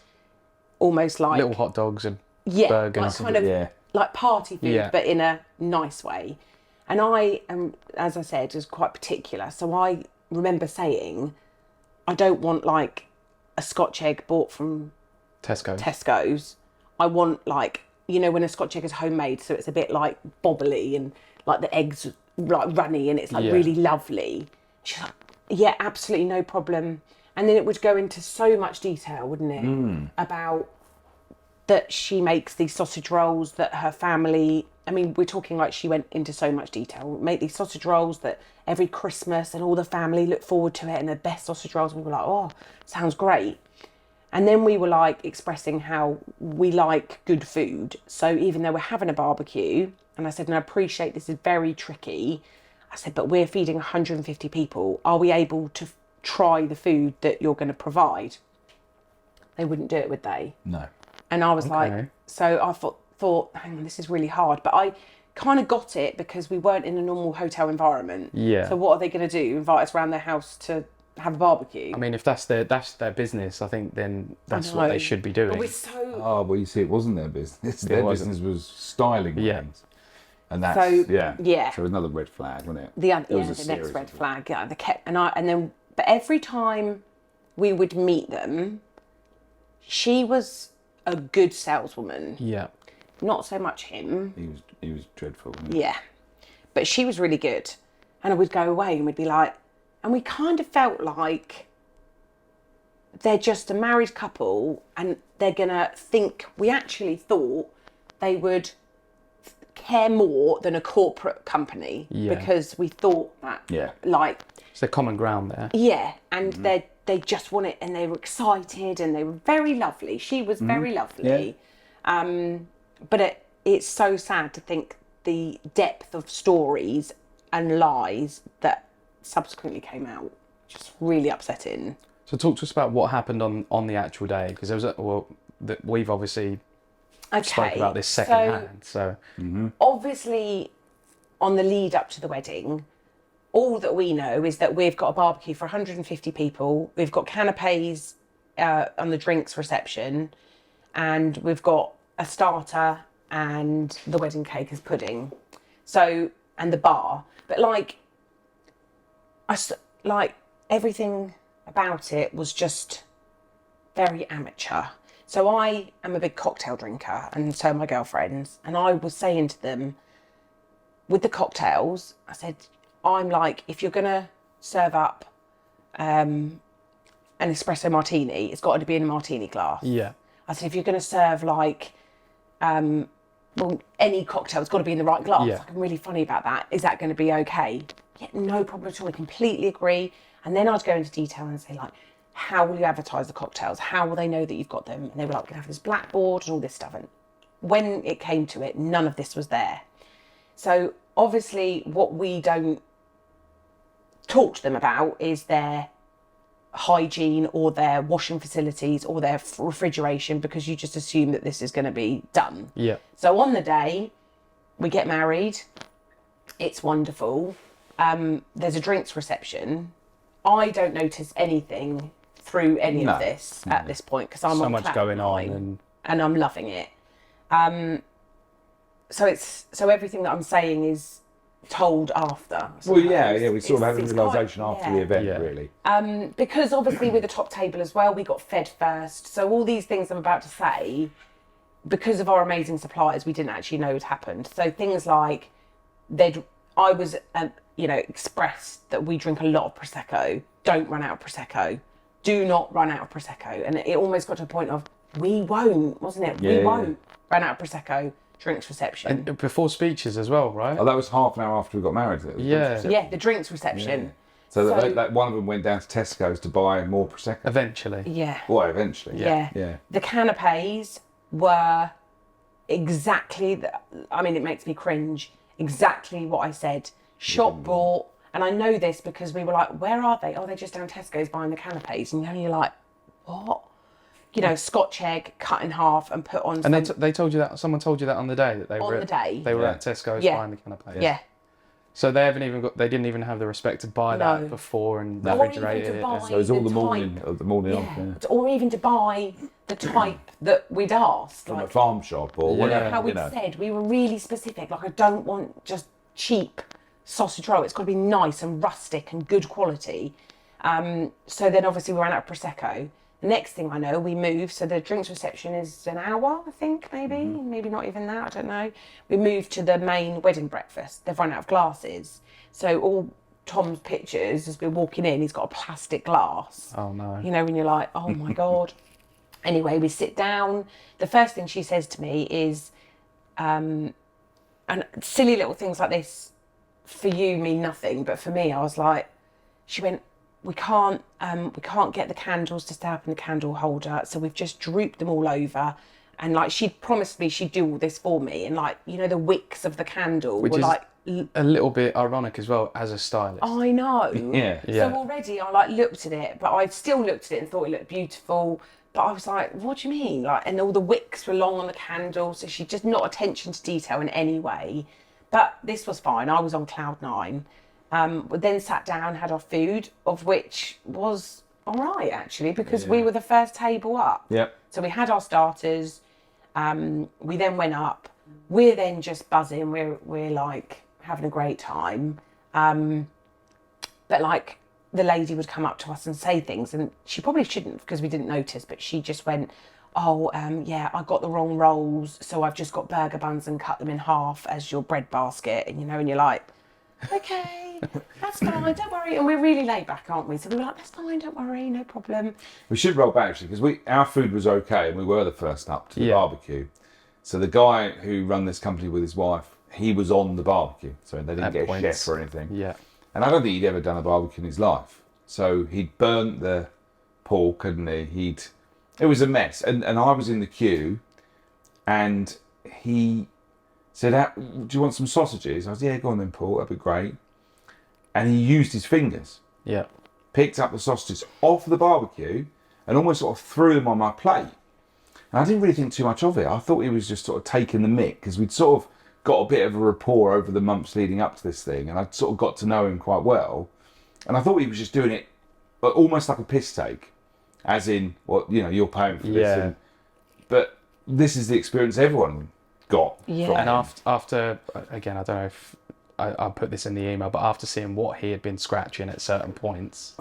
almost like little hot dogs and burgers, like kind of like party food, but in a nice way. And I am, as I said, was quite particular. So I remember saying, I don't want like a Scotch egg bought from Tesco's. I want like, when a Scotch egg is homemade, so it's a bit like bobbly and like the eggs like runny and it's like really lovely. She's like, yeah, absolutely no problem. And then it would go into so much detail, wouldn't it? About that she makes these sausage rolls that her family, I mean, we're talking like she went into so much detail, make these sausage rolls that every Christmas and all the family look forward to it, and the best sausage rolls. And we were like, oh, sounds great. And then we were like expressing how we like good food. So even though we're having a barbecue, and I said, and I appreciate this is very tricky, I said, but we're feeding 150 people. Are we able to try the food that you're going to provide? They wouldn't do it, would they? No. And I was like, so I thought, hang on, this is really hard. But I kind of got it because we weren't in a normal hotel environment. Yeah. So what are they going to do? Invite us around their house to have a barbecue? I mean, if that's their business, I think then that's what they should be doing. But we're so... Oh, well, you see, it wasn't their business. Their business was styling things. And that's, so another red flag, wasn't it? The next red flag, but every time we would meet them, she was a good saleswoman. Yeah. Not so much him. He was dreadful. Wasn't he? Yeah. But she was really good. And we'd go away and we'd be like, and we kind of felt like they're just a married couple and they're going to think, we actually thought they would care more than a corporate company because we thought that like it's a common ground there. Yeah, and they just want it and they were excited and they were very lovely. She was very lovely. Yeah. But it's so sad to think the depth of stories and lies that subsequently came out. Just really upsetting. So talk to us about what happened on the actual day, because there was we've obviously spoke about this secondhand. So obviously on the lead up to the wedding, all that we know is that we've got a barbecue for 150 people. We've got canapes on the drinks reception, and we've got a starter and the wedding cake as pudding. So, and the bar. But like everything about it was just very amateur. So I am a big cocktail drinker, and so are my girlfriends. And I was saying to them, with the cocktails, I said, I'm like, if you're going to serve up an espresso martini, it's got to be in a martini glass. Yeah. I said, if you're going to serve like, any cocktail, it's got to be in the right glass. Yeah. Like, I'm really funny about that. Is that going to be okay? Yeah, no problem at all. I completely agree. And then I'd go into detail and say, like, how will you advertise the cocktails? How will they know that you've got them? And they were like, we're going to have this blackboard and all this stuff. And when it came to it, none of this was there. So obviously what we don't talk to them about is their hygiene or their washing facilities or their refrigeration, because you just assume that this is going to be done. Yeah. So on the day, we get married. It's wonderful. There's a drinks reception. I don't notice anything through any of this at this point because I'm so on much going on and I'm loving it. So everything that I'm saying is told after. Well, we sort of had a realisation after the event, really. Because obviously with the top table as well, we got fed first. So all these things I'm about to say, because of our amazing suppliers, we didn't actually know had happened. So things like I was expressed that we drink a lot of Prosecco. Don't run out of Prosecco. Do not run out of Prosecco. And it almost got to a point of, we won't, wasn't it? We won't run out of Prosecco. Drinks reception. And before speeches as well, right? Oh, that was half an hour after we got married. The drinks reception. Yeah. So one of them went down to Tesco's to buy more Prosecco. Eventually. Yeah. Well, eventually. Yeah. The canapes were exactly, it makes me cringe, exactly what I said. Shop bought, and I know this because we were like, where are they? Oh, they're just down Tesco's buying the canapes. And you're like, what? Scotch egg cut in half and put on. And they told you that, someone told you that on the day that they were at Tesco's buying the canapes. Yeah. So they didn't even have the respect to buy that before and refrigerate it. So it was all the morning of. Yeah. Or even to buy the type that we'd asked. From a farm shop or whatever. How we'd said, we were really specific. Like, I don't want just cheap sausage roll. It's got to be nice and rustic and good quality. So then obviously we ran out of Prosecco. The next thing I know, we moved. So the drinks reception is an hour, I think, maybe not even that. I don't know. We moved to the main wedding breakfast. They've run out of glasses. So all Tom's pictures, as we're walking in, he's got a plastic glass. Oh no. When you're like, oh my God. Anyway, we sit down. The first thing she says to me is, and silly little things like this for you mean nothing, but for me, I was like, she went, we can't get the candles to stay up in the candle holder, so we've just drooped them all over. And like, she'd promised me she'd do all this for me, and like, you know, the wicks of the candle Which were is like a little bit ironic as well as a stylist. I know. Yeah. So already I like looked at it, but I still looked at it and thought it looked beautiful. But I was like, what do you mean? Like, and all the wicks were long on the candle, so she just not attention to detail in any way. But this was fine. I was on cloud nine. We then sat down, had our food, of which was all right actually, because we were the first table up. Yep. So we had our starters. We then went up. We're then just buzzing. We're like having a great time. But like, the lady would come up to us and say things, and she probably shouldn't because we didn't notice, but she just went, yeah, I got the wrong rolls, so I've just got burger buns and cut them in half as your bread basket. And, you know, and you're like, okay, that's fine, don't worry. And we're really laid back, aren't we? So we were like, that's fine, don't worry, no problem. We should roll back actually, because our food was okay and we were the first up to the barbecue. So the guy who ran this company with his wife, he was on the barbecue, so they didn't get a chef or anything. Yeah. And I don't think he'd ever done a barbecue in his life. So he'd burnt the pork, hadn't he? It was a mess. And I was in the queue, and he said, do you want some sausages? I was, yeah, go on then, Paul, that'd be great. And he used his fingers. Yeah. Picked up the sausages off the barbecue and almost sort of threw them on my plate. And I didn't really think too much of it. I thought he was just sort of taking the mick, because we'd sort of got a bit of a rapport over the months leading up to this thing, and I'd sort of got to know him quite well. And I thought he was just doing it almost like a piss take, as in, well, you know, you're paying for this. But this is the experience everyone got. Yeah. And after, again, I don't know if I'll put this in the email, but after seeing what he had been scratching at certain points.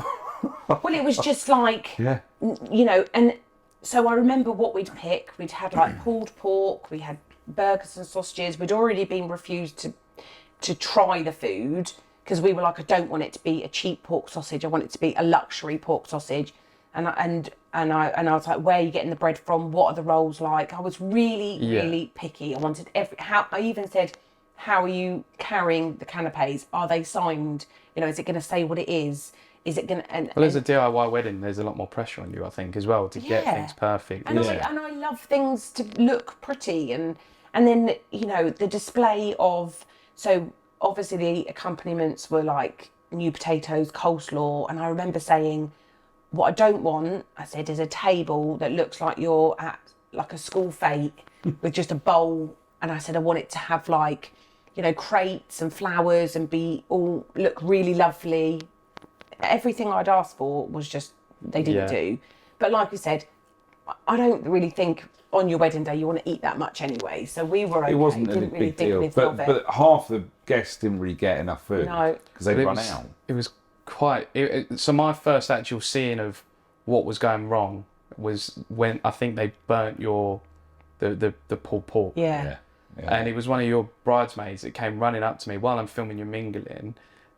Well, it was just like, you know, and so I remember what we'd pick. We'd had like pulled pork, we had burgers and sausages. We'd already been refused to try the food, because we were like, I don't want it to be a cheap pork sausage, I want it to be a luxury pork sausage. And I was like, where are you getting the bread from? What are the rolls like? I was really picky. I wanted I even said, how are you carrying the canapes? Are they signed? You know, is it going to say what it is? Is it going to... Well, as a DIY wedding, there's a lot more pressure on you, I think, as well, to get things perfect. And I love things to look pretty, and then, you know, the display of... So obviously the accompaniments were like new potatoes, coleslaw, and I remember saying, what I don't want, I said, is a table that looks like you're at like a school fete with just a bowl. And I said, I want it to have like, you know, crates and flowers and look really lovely. Everything I'd asked for was just, they didn't do. But like I said, I don't really think on your wedding day you want to eat that much anyway. So we were okay. It wasn't a big deal. But half the guests didn't really get enough food. No. Because they'd run out. It was quite... so my first actual seeing of what was going wrong was when I think they burnt the pulled pork. Yeah. And it was one of your bridesmaids that came running up to me while I'm filming you mingling.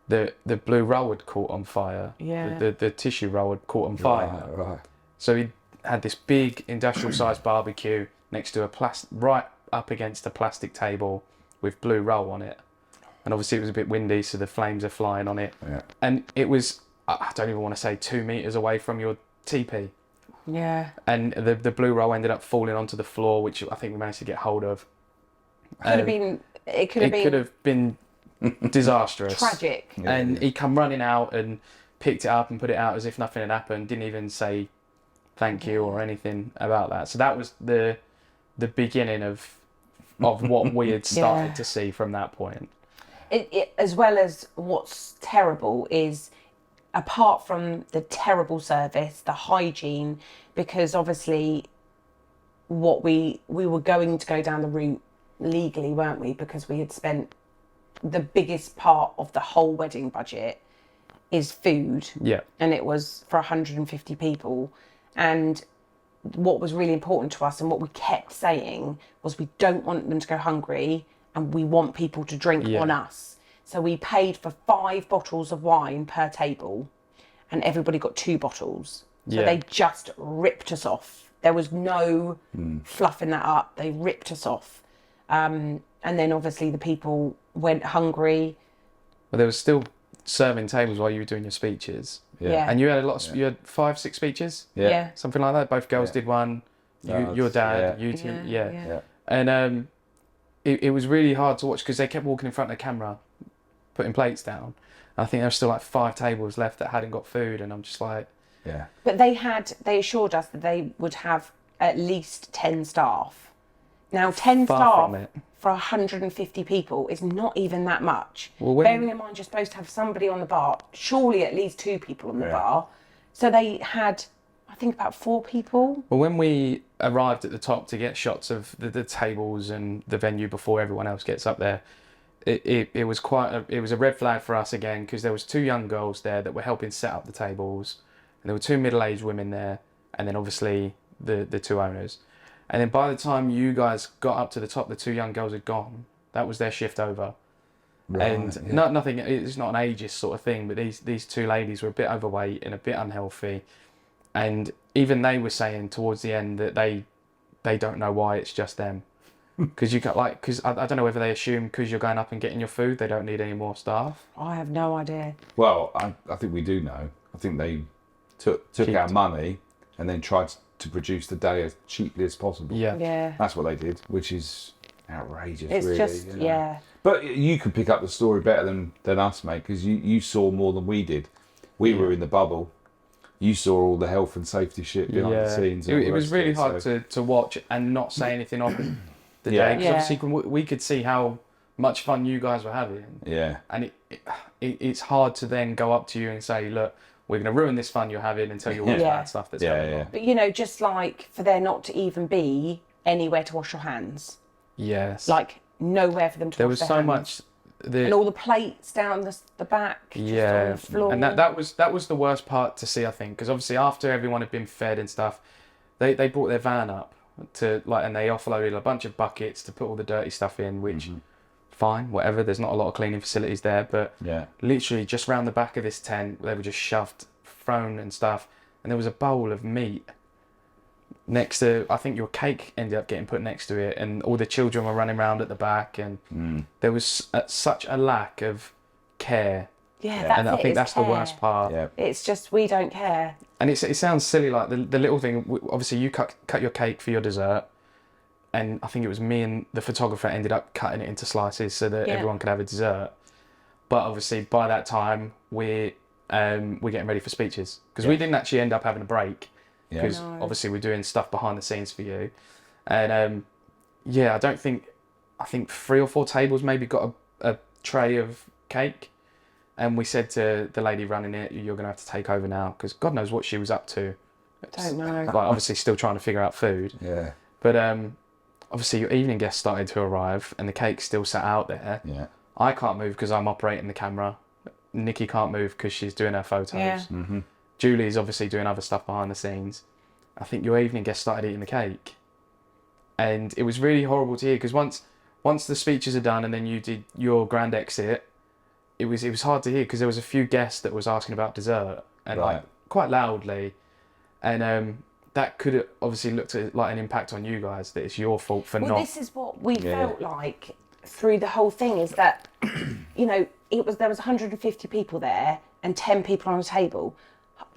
The blue roll had caught on fire. Yeah. The tissue roll had caught on fire. Right. So he had this big industrial sized barbecue next to right up against a plastic table with blue roll on it. And obviously it was a bit windy, so the flames are flying on it. Yeah. And it was, I don't even want to say 2 meters away from your teepee. Yeah. And the blue roll ended up falling onto the floor, which I think we managed to get hold of. It could have been disastrous. Tragic. Yeah. And he come running out and picked it up and put it out as if nothing had happened, didn't even say thank you or anything about that. So that was the beginning of what we had started to see from that point. It, as well as what's terrible is, apart from the terrible service, the hygiene, because obviously what we were going to go down the route legally, weren't we? Because we had spent the biggest part of the whole wedding budget is food. Yeah. And it was for 150 people. And what was really important to us and what we kept saying was, we don't want them to go hungry and we want people to drink on us. So we paid for 5 bottles of wine per table and everybody got 2 bottles. So they just ripped us off There was no fluffing that up. They ripped us off. And then obviously the people went hungry. But there was still serving tables while you were doing your speeches. Yeah. And you had a lot of, you had 5-6 speeches? Yeah. Something like that. Both girls did one. Your dad, you two. Yeah. And it was really hard to watch because they kept walking in front of the camera, putting plates down. And I think there was still like 5 tables left that hadn't got food. And I'm just like... Yeah. But they assured us that they would have at least 10 staff. Now, 10 staff for 150 people is not even that much. Well, bearing in mind you're supposed to have somebody on the bar, surely at least 2 people on the bar. So they had, I think, about 4 people. Well, when we arrived at the top to get shots of the tables and the venue before everyone else gets up there, it was it was a red flag for us again, because there was 2 young girls there that were helping set up the tables, and there were 2 middle-aged women there, and then obviously the 2 owners. And then by the time you guys got up to the top, the 2 young girls had gone. That was their shift over. Right, and nothing, it's not an ageist sort of thing, but these 2 ladies were a bit overweight and a bit unhealthy. And even they were saying towards the end that they don't know why it's just them. Because I don't know whether they assume because you're going up and getting your food, they don't need any more staff. I have no idea. Well, I think we do know. I think they took our money and then tried to produce the day as cheaply as possible. Yeah. That's what they did, which is outrageous, it's really. Just, you know? But you could pick up the story better than us, mate, because you saw more than we did. We were in the bubble. You saw all the health and safety shit behind the scenes. It was really hard to watch and not say anything on the day. Because obviously we could see how much fun you guys were having. Yeah. And it's hard to then go up to you and say, look, we're going to ruin this fun you're having and tell you all the bad stuff that's going on. But, you know, just like for there not to even be anywhere to wash your hands. Yes. Like nowhere for them to wash their hands. There was so much... and all the plates down the back, just on the floor. And that was the worst part to see, I think, because obviously after everyone had been fed and stuff, they brought their van up and they offloaded a bunch of buckets to put all the dirty stuff in, which... Fine, whatever. There's not a lot of cleaning facilities there, but literally just round the back of this tent, they were just shoved, thrown and stuff. And there was a bowl of meat next to, I think your cake ended up getting put next to it, and all the children were running around at the back, and there was such a lack of care. Yeah, and I think that's the worst part. Yeah. It's just we don't care. And it sounds silly, like the little thing. Obviously, you cut your cake for your dessert. And I think it was me and the photographer ended up cutting it into slices so that everyone could have a dessert. But obviously by that time we're getting ready for speeches, because we didn't actually end up having a break, because obviously we're doing stuff behind the scenes for you. And I think 3 or 4 tables maybe got a tray of cake, and we said to the lady running it, you're going to have to take over now, because God knows what she was up to. Don't know. Like obviously still trying to figure out food. Yeah. But obviously your evening guests started to arrive and the cake's still sat out there. Yeah. I can't move because I'm operating the camera. Nikki can't move because she's doing her photos. Yeah. Mm-hmm. Julie's obviously doing other stuff behind the scenes. I think your evening guests started eating the cake. And it was really horrible to hear, because once the speeches are done and then you did your grand exit, it was hard to hear, because there was a few guests that was asking about dessert, and like quite loudly. And that could have obviously looked at like an impact on you guys, that it's your fault for not... Well, this is what we felt like through the whole thing, is that, you know, there was 150 people there and 10 people on a table.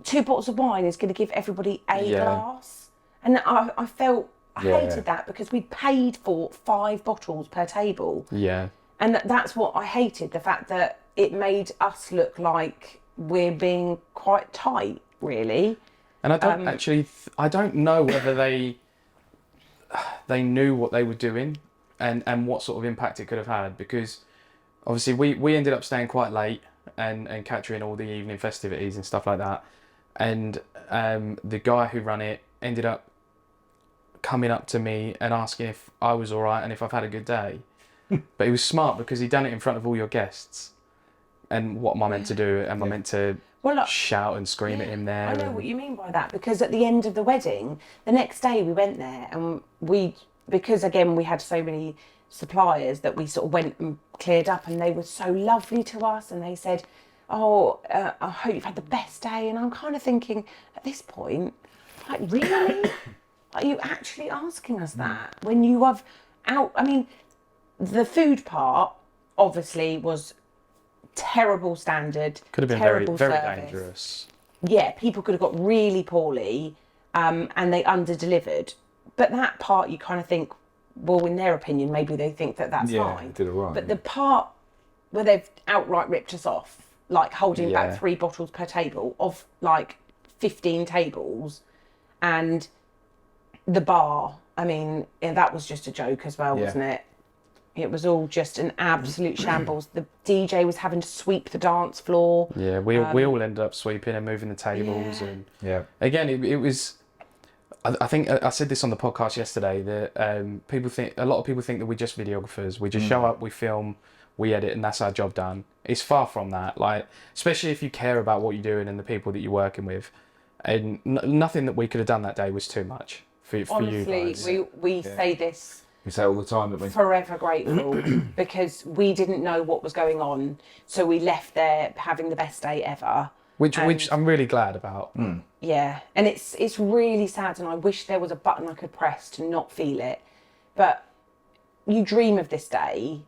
2 bottles of wine is going to give everybody a glass. And I felt... I hated that, because we paid for 5 bottles per table. Yeah. And that's what I hated, the fact that it made us look like we're being quite tight, really. And I don't I don't know whether they knew what they were doing and what sort of impact it could have had, because obviously we ended up staying quite late and catering all the evening festivities and stuff like that. And the guy who ran it ended up coming up to me and asking if I was all right and if I've had a good day. But he was smart, because he'd done it in front of all your guests. And what am I meant to do? Am I meant to shout and scream at him there? I know what you mean by that, because at the end of the wedding, the next day we went there, and because again we had so many suppliers that we sort of went and cleared up, and they were so lovely to us, and they said, I hope you've had the best day. And I'm kind of thinking at this point, like, really? are you actually asking us that? When you have I mean, the food part obviously was terrible standard. Could have been terrible very service. dangerous. Yeah, people could have got really poorly, and they under-delivered. But that part, you kind of think, well, in their opinion, maybe they think that that's fine. Did it right. But the part where they've outright ripped us off, like holding back 3 bottles per table of like 15 tables, and the bar, I mean, that was just a joke as well, wasn't it? It was all just an absolute shambles. The DJ was having to sweep the dance floor. Yeah, we all ended up sweeping and moving the tables. And again, it was... I think I said this on the podcast yesterday, that a lot of people think that we're just videographers. We just show up, we film, we edit, and that's our job done. It's far from that. Like, especially if you care about what you're doing and the people that you're working with. And nothing that we could have done that day was too much for you guys. Honestly, we say this... We say all the time that we forever grateful because we didn't know what was going on, so we left there having the best day ever. Which I'm really glad about. Yeah, and it's really sad, and I wish there was a button I could press to not feel it. But you dream of this day,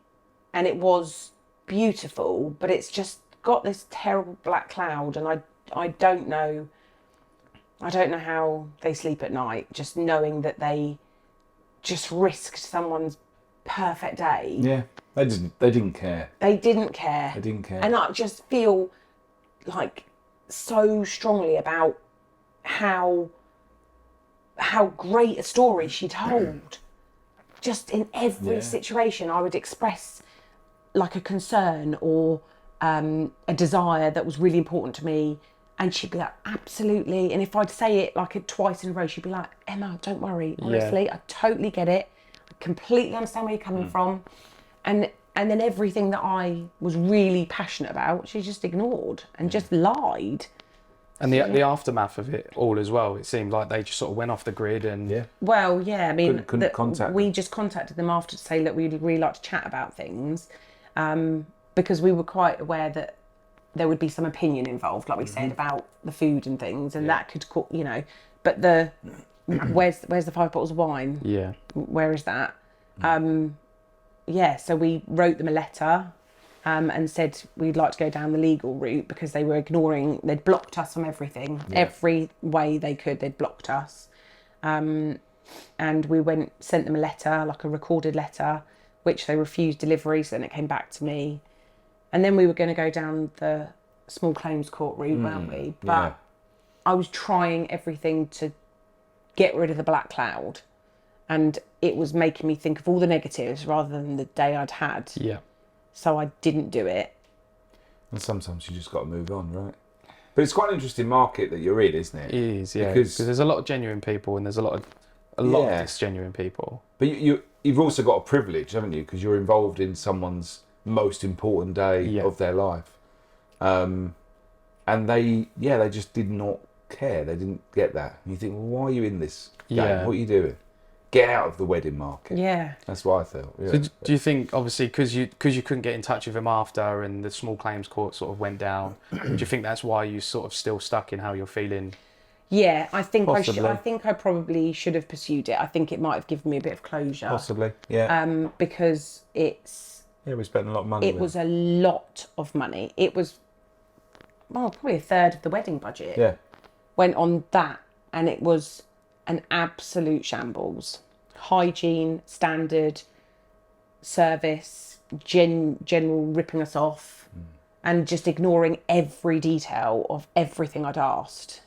and it was beautiful, but it's just got this terrible black cloud, and I don't know how they sleep at night, just knowing that they just risked someone's perfect day. Yeah, they didn't care. They didn't care. And I just feel like so strongly about how great a story she told. Just in every situation, I would express like a concern or a desire that was really important to me. And she'd be like, absolutely. And if I'd say it like twice in a row, she'd be like, Emma, don't worry. Honestly, I totally get it. I completely understand where you're coming from. And then everything that I was really passionate about, she just ignored and just lied. And the aftermath of it all as well, it seemed like they just sort of went off the grid and... Well, yeah, I mean, couldn't contact we them. just contacted them after to say, look, we'd really like to chat about things, because we were quite aware that there would be some opinion involved, like we said, about the food and things, and that could, but where's the 5 bottles of wine? Yeah. Where is that? So we wrote them a letter and said we'd like to go down the legal route because they were ignoring, they'd blocked us from everything. Yeah. Every way they could, they'd blocked us. And we sent them a letter, like a recorded letter, which they refused delivery, so then it came back to me. And then we were going to go down the small claims court route, weren't we? But I was trying everything to get rid of the black cloud. And it was making me think of all the negatives rather than the day I'd had. Yeah. So I didn't do it. And sometimes you just got to move on, right? But it's quite an interesting market that you're in, isn't it? It is, yeah. Because there's a lot of genuine people and there's a lot of disgenuine people. But you've also got a privilege, haven't you? Because you're involved in someone's most important day of their life. And they just did not care. They didn't get that. And you think, well, why are you in this game? What are you doing? Get out of the wedding market. Yeah. That's what I thought. Yeah. So do you think, obviously, because you couldn't get in touch with him after and the small claims court sort of went down, do you think that's why you sort of still stuck in how you're feeling? Yeah, I think I probably should have pursued it. I think it might have given me a bit of closure. Possibly, yeah. Because it's... Yeah, we spent a lot of money. It was a lot of money. It was, probably a third of the wedding budget. Yeah. Went on that, and it was an absolute shambles. Hygiene, standard, service, general ripping us off, and just ignoring every detail of everything I'd asked.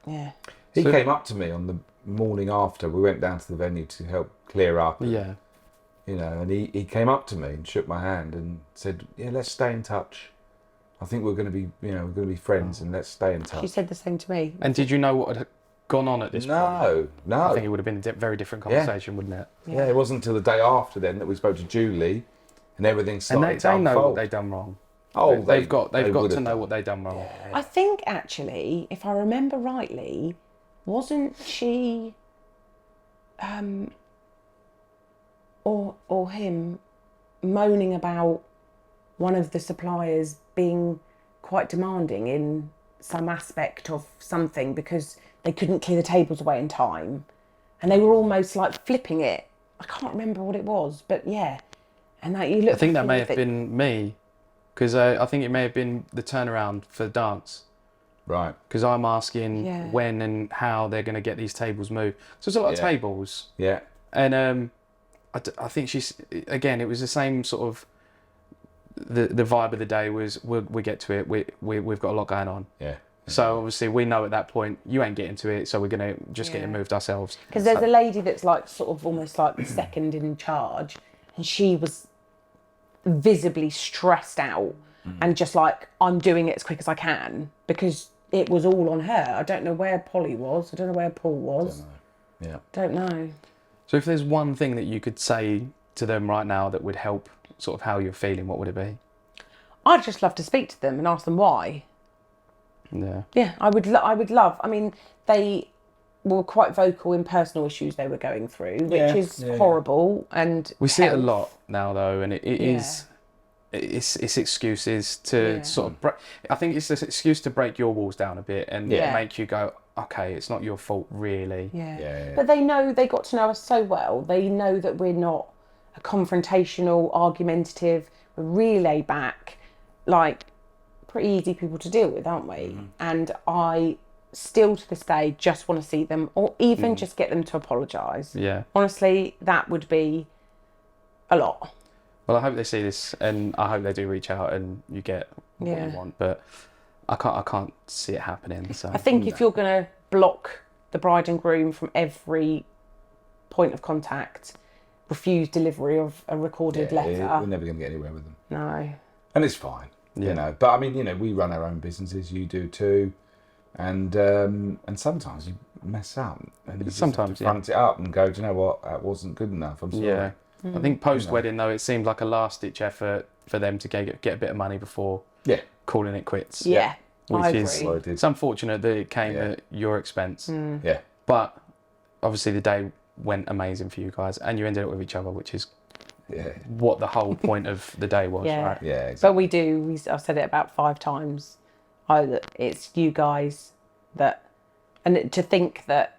Yeah. He came up to me on the morning after. We went down to the venue to help clear up. Yeah. And he came up to me and shook my hand and said, "Yeah, let's stay in touch. I think we're going to be, we're going to be friends, and let's stay in touch." She said the same to me. And did you know what had gone on at this point? No. I think it would have been a very different conversation, wouldn't it? Yeah, it wasn't until the day after then that we spoke to Julie, and everything started to unfold. And they know what they've done wrong. Oh, they've got to know what they've done wrong. Yeah. I think actually, if I remember rightly, wasn't she, or him, moaning about one of the suppliers being quite demanding in some aspect of something because they couldn't clear the tables away in time, and they were almost like flipping it. I can't remember what it was, but yeah. And like you look. I think that may have been me, because I think it may have been the turnaround for the dance. Right. Because I'm asking when and how they're going to get these tables moved. So there's a lot of tables. Yeah. And I think again, it was the same sort of, the vibe of the day was, we get to it, we've got a lot going on. Yeah. So obviously we know at that point you ain't getting to it, so we're going to just get it moved ourselves. Because there's a lady that's like sort of almost like the second in charge, and she was visibly stressed out and just like, I'm doing it as quick as I can, because it was all on her. I don't know where Polly was. I don't know where Paul was. Don't know. So if there's one thing that you could say to them right now that would help sort of how you're feeling, what would it be? I'd just love to speak to them and ask them why. Yeah. Yeah, I would love. I mean, they were quite vocal in personal issues they were going through, which is horrible. And we see it a lot now, though, and it is. It's excuses to sort of. I think it's an excuse to break your walls down a bit and make you go, okay, it's not your fault, really. Yeah. But they know, they got to know us so well. They know that we're not a confrontational, argumentative, we're really laid back, like pretty easy people to deal with, aren't we? Mm-hmm. And I still to this day just want to see them, or even just get them to apologise. Yeah. Honestly, that would be a lot. Well, I hope they see this, and I hope they do reach out and you get what you want. But I can't see it happening. So I think if you're going to block the bride and groom from every point of contact, refuse delivery of a recorded letter, we're never going to get anywhere with them. No. And it's fine, you know. But I mean, you know, we run our own businesses. You do too, and sometimes you mess up, and you sometimes just have to front it up and go, do you know what? That wasn't good enough. I'm sorry. Yeah. I think post-wedding, though, it seemed like a last-ditch effort for them to get a bit of money before calling it quits. Yeah, which I is agree. It's unfortunate that it came at your expense. Yeah. But obviously the day went amazing for you guys, and you ended up with each other, which is what the whole point of the day was, right? Yeah, exactly. But we do, I've said it about 5 times, that it's you guys that, and to think that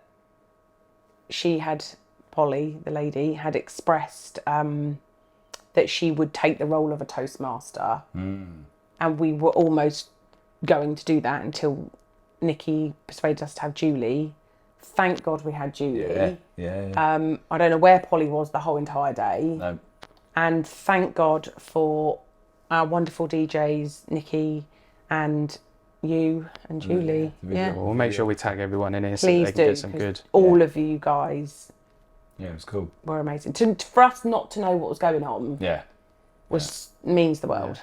she had... Polly, the lady, had expressed that she would take the role of a Toastmaster, and we were almost going to do that until Nikki persuaded us to have Julie. Thank God we had Julie. Yeah. I don't know where Polly was the whole entire day. No. And thank God for our wonderful DJs, Nikki and you and Julie. Yeah. Well, we'll make sure we tag everyone in here so Please they can do, get some good. All of you guys. Yeah, it was cool. Were amazing. For us not to know what was going on means the world.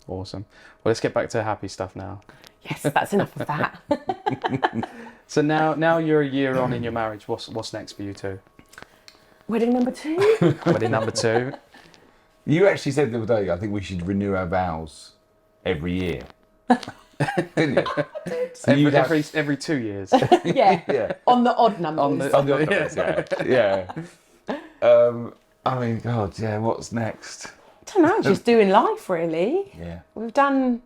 Awesome. Well, let's get back to happy stuff now. Yes, that's enough of that. So now you're a year on in your marriage. What's next for you two? Wedding number 2. Wedding number 2. You actually said the other day, I think we should renew our vows every year. Didn't you? So every 2 years. Yeah. On the odd numbers. On the odd numbers, yeah. I mean, God, what's next? I don't know, just doing life, really. Yeah. We've done,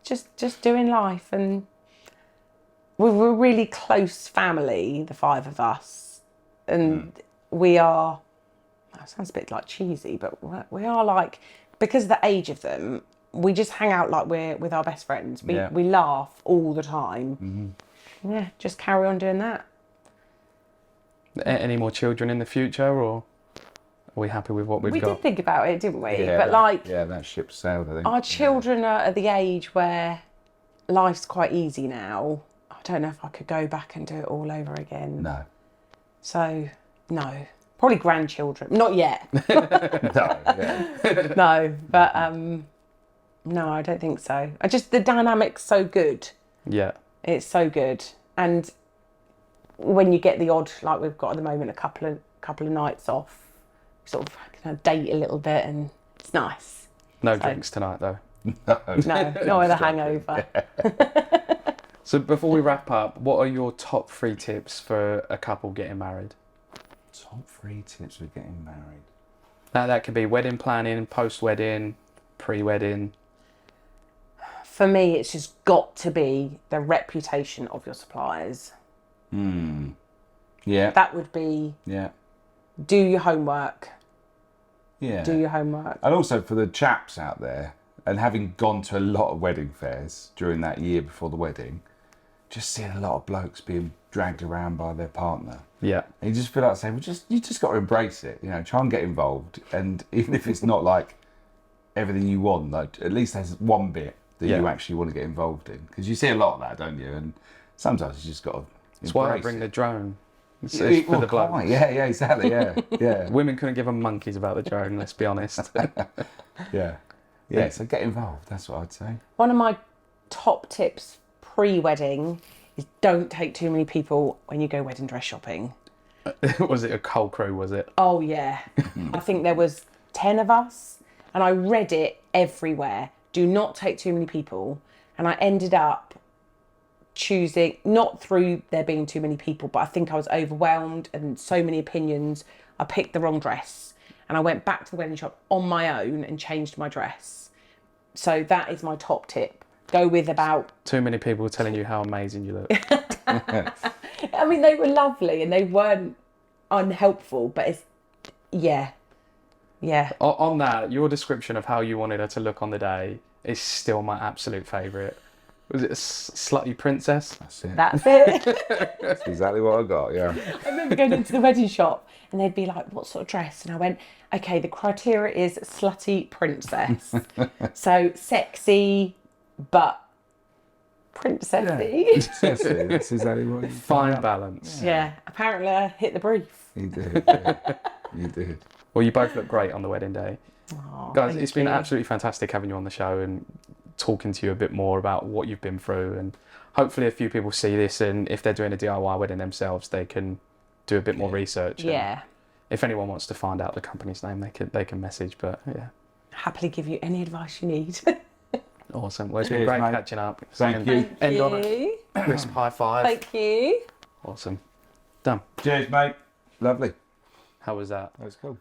just doing life. And we're a really close family, the 5 of us. And we are, that sounds a bit like cheesy, but we are like, because of the age of them, we just hang out like we're with our best friends. We laugh all the time. Yeah, just carry on doing that. Any more children in the future, or are we happy with what we've got? We did think about it, didn't we? Yeah, but that ship sailed, I think. Our children are at the age where life's quite easy now. I don't know if I could go back and do it all over again. No. So, no. Probably grandchildren. Not yet. No. No, but no, I don't think so. The dynamic's so good. Yeah. It's so good. And when you get the odd, like we've got at the moment, a couple of nights off, sort of kind of date a little bit, and it's nice. No drinks tonight, though. No other hangover. So before we wrap up, what are your top 3 tips for a couple getting married? Top 3 tips for getting married. Now that could be wedding planning, post-wedding, pre-wedding. For me, it's just got to be the reputation of your suppliers. Yeah. That would be do your homework. Yeah. Do your homework. And also for the chaps out there, and having gone to a lot of wedding fairs during that year before the wedding, just seeing a lot of blokes being dragged around by their partner. Yeah. And you just feel like saying, well, you just got to embrace it. You know, try and get involved. And even if it's not like everything you want, like at least there's one bit that you actually want to get involved in. Because you see a lot of that, don't you? And sometimes you just got to That's why I bring the drone. It's for the blokes. Yeah, exactly. Yeah. Women couldn't give a monkeys about the drone, let's be honest. Yeah, so get involved. That's what I'd say. One of my top tips pre-wedding is don't take too many people when you go wedding dress shopping. Was it a coal crew, was it? Oh, yeah. I think there was 10 of us, and I read it everywhere. Do not take too many people. And I ended up choosing, not through there being too many people, but I think I was overwhelmed and so many opinions. I picked the wrong dress, and I went back to the wedding shop on my own and changed my dress. So that is my top tip. Go with about... Too many people telling you how amazing you look. I mean, they were lovely and they weren't unhelpful, but it's... Yeah. On that, your description of how you wanted her to look on the day is still my absolute favourite. Was it a slutty princess? That's it. That's it. That's exactly what I got, yeah. I remember going into the wedding shop and they'd be like, what sort of dress? And I went, okay, the criteria is slutty princess. So sexy, but princessy. Yeah. Princessy, that's exactly what you Fine balance. Yeah, apparently I hit the brief. You did, yeah. You did. Well, you both look great on the wedding day. Oh, guys, it's been absolutely fantastic having you on the show and talking to you a bit more about what you've been through, and hopefully a few people see this, and if they're doing a DIY wedding themselves, they can do a bit more research. Yeah. If anyone wants to find out the company's name, they can message. But yeah, happily give you any advice you need. Awesome. Well, it's been great catching up. Thank you. End on a crisp high five. Thank you. Awesome. Done. Cheers, mate. Lovely. How was that? That was cool.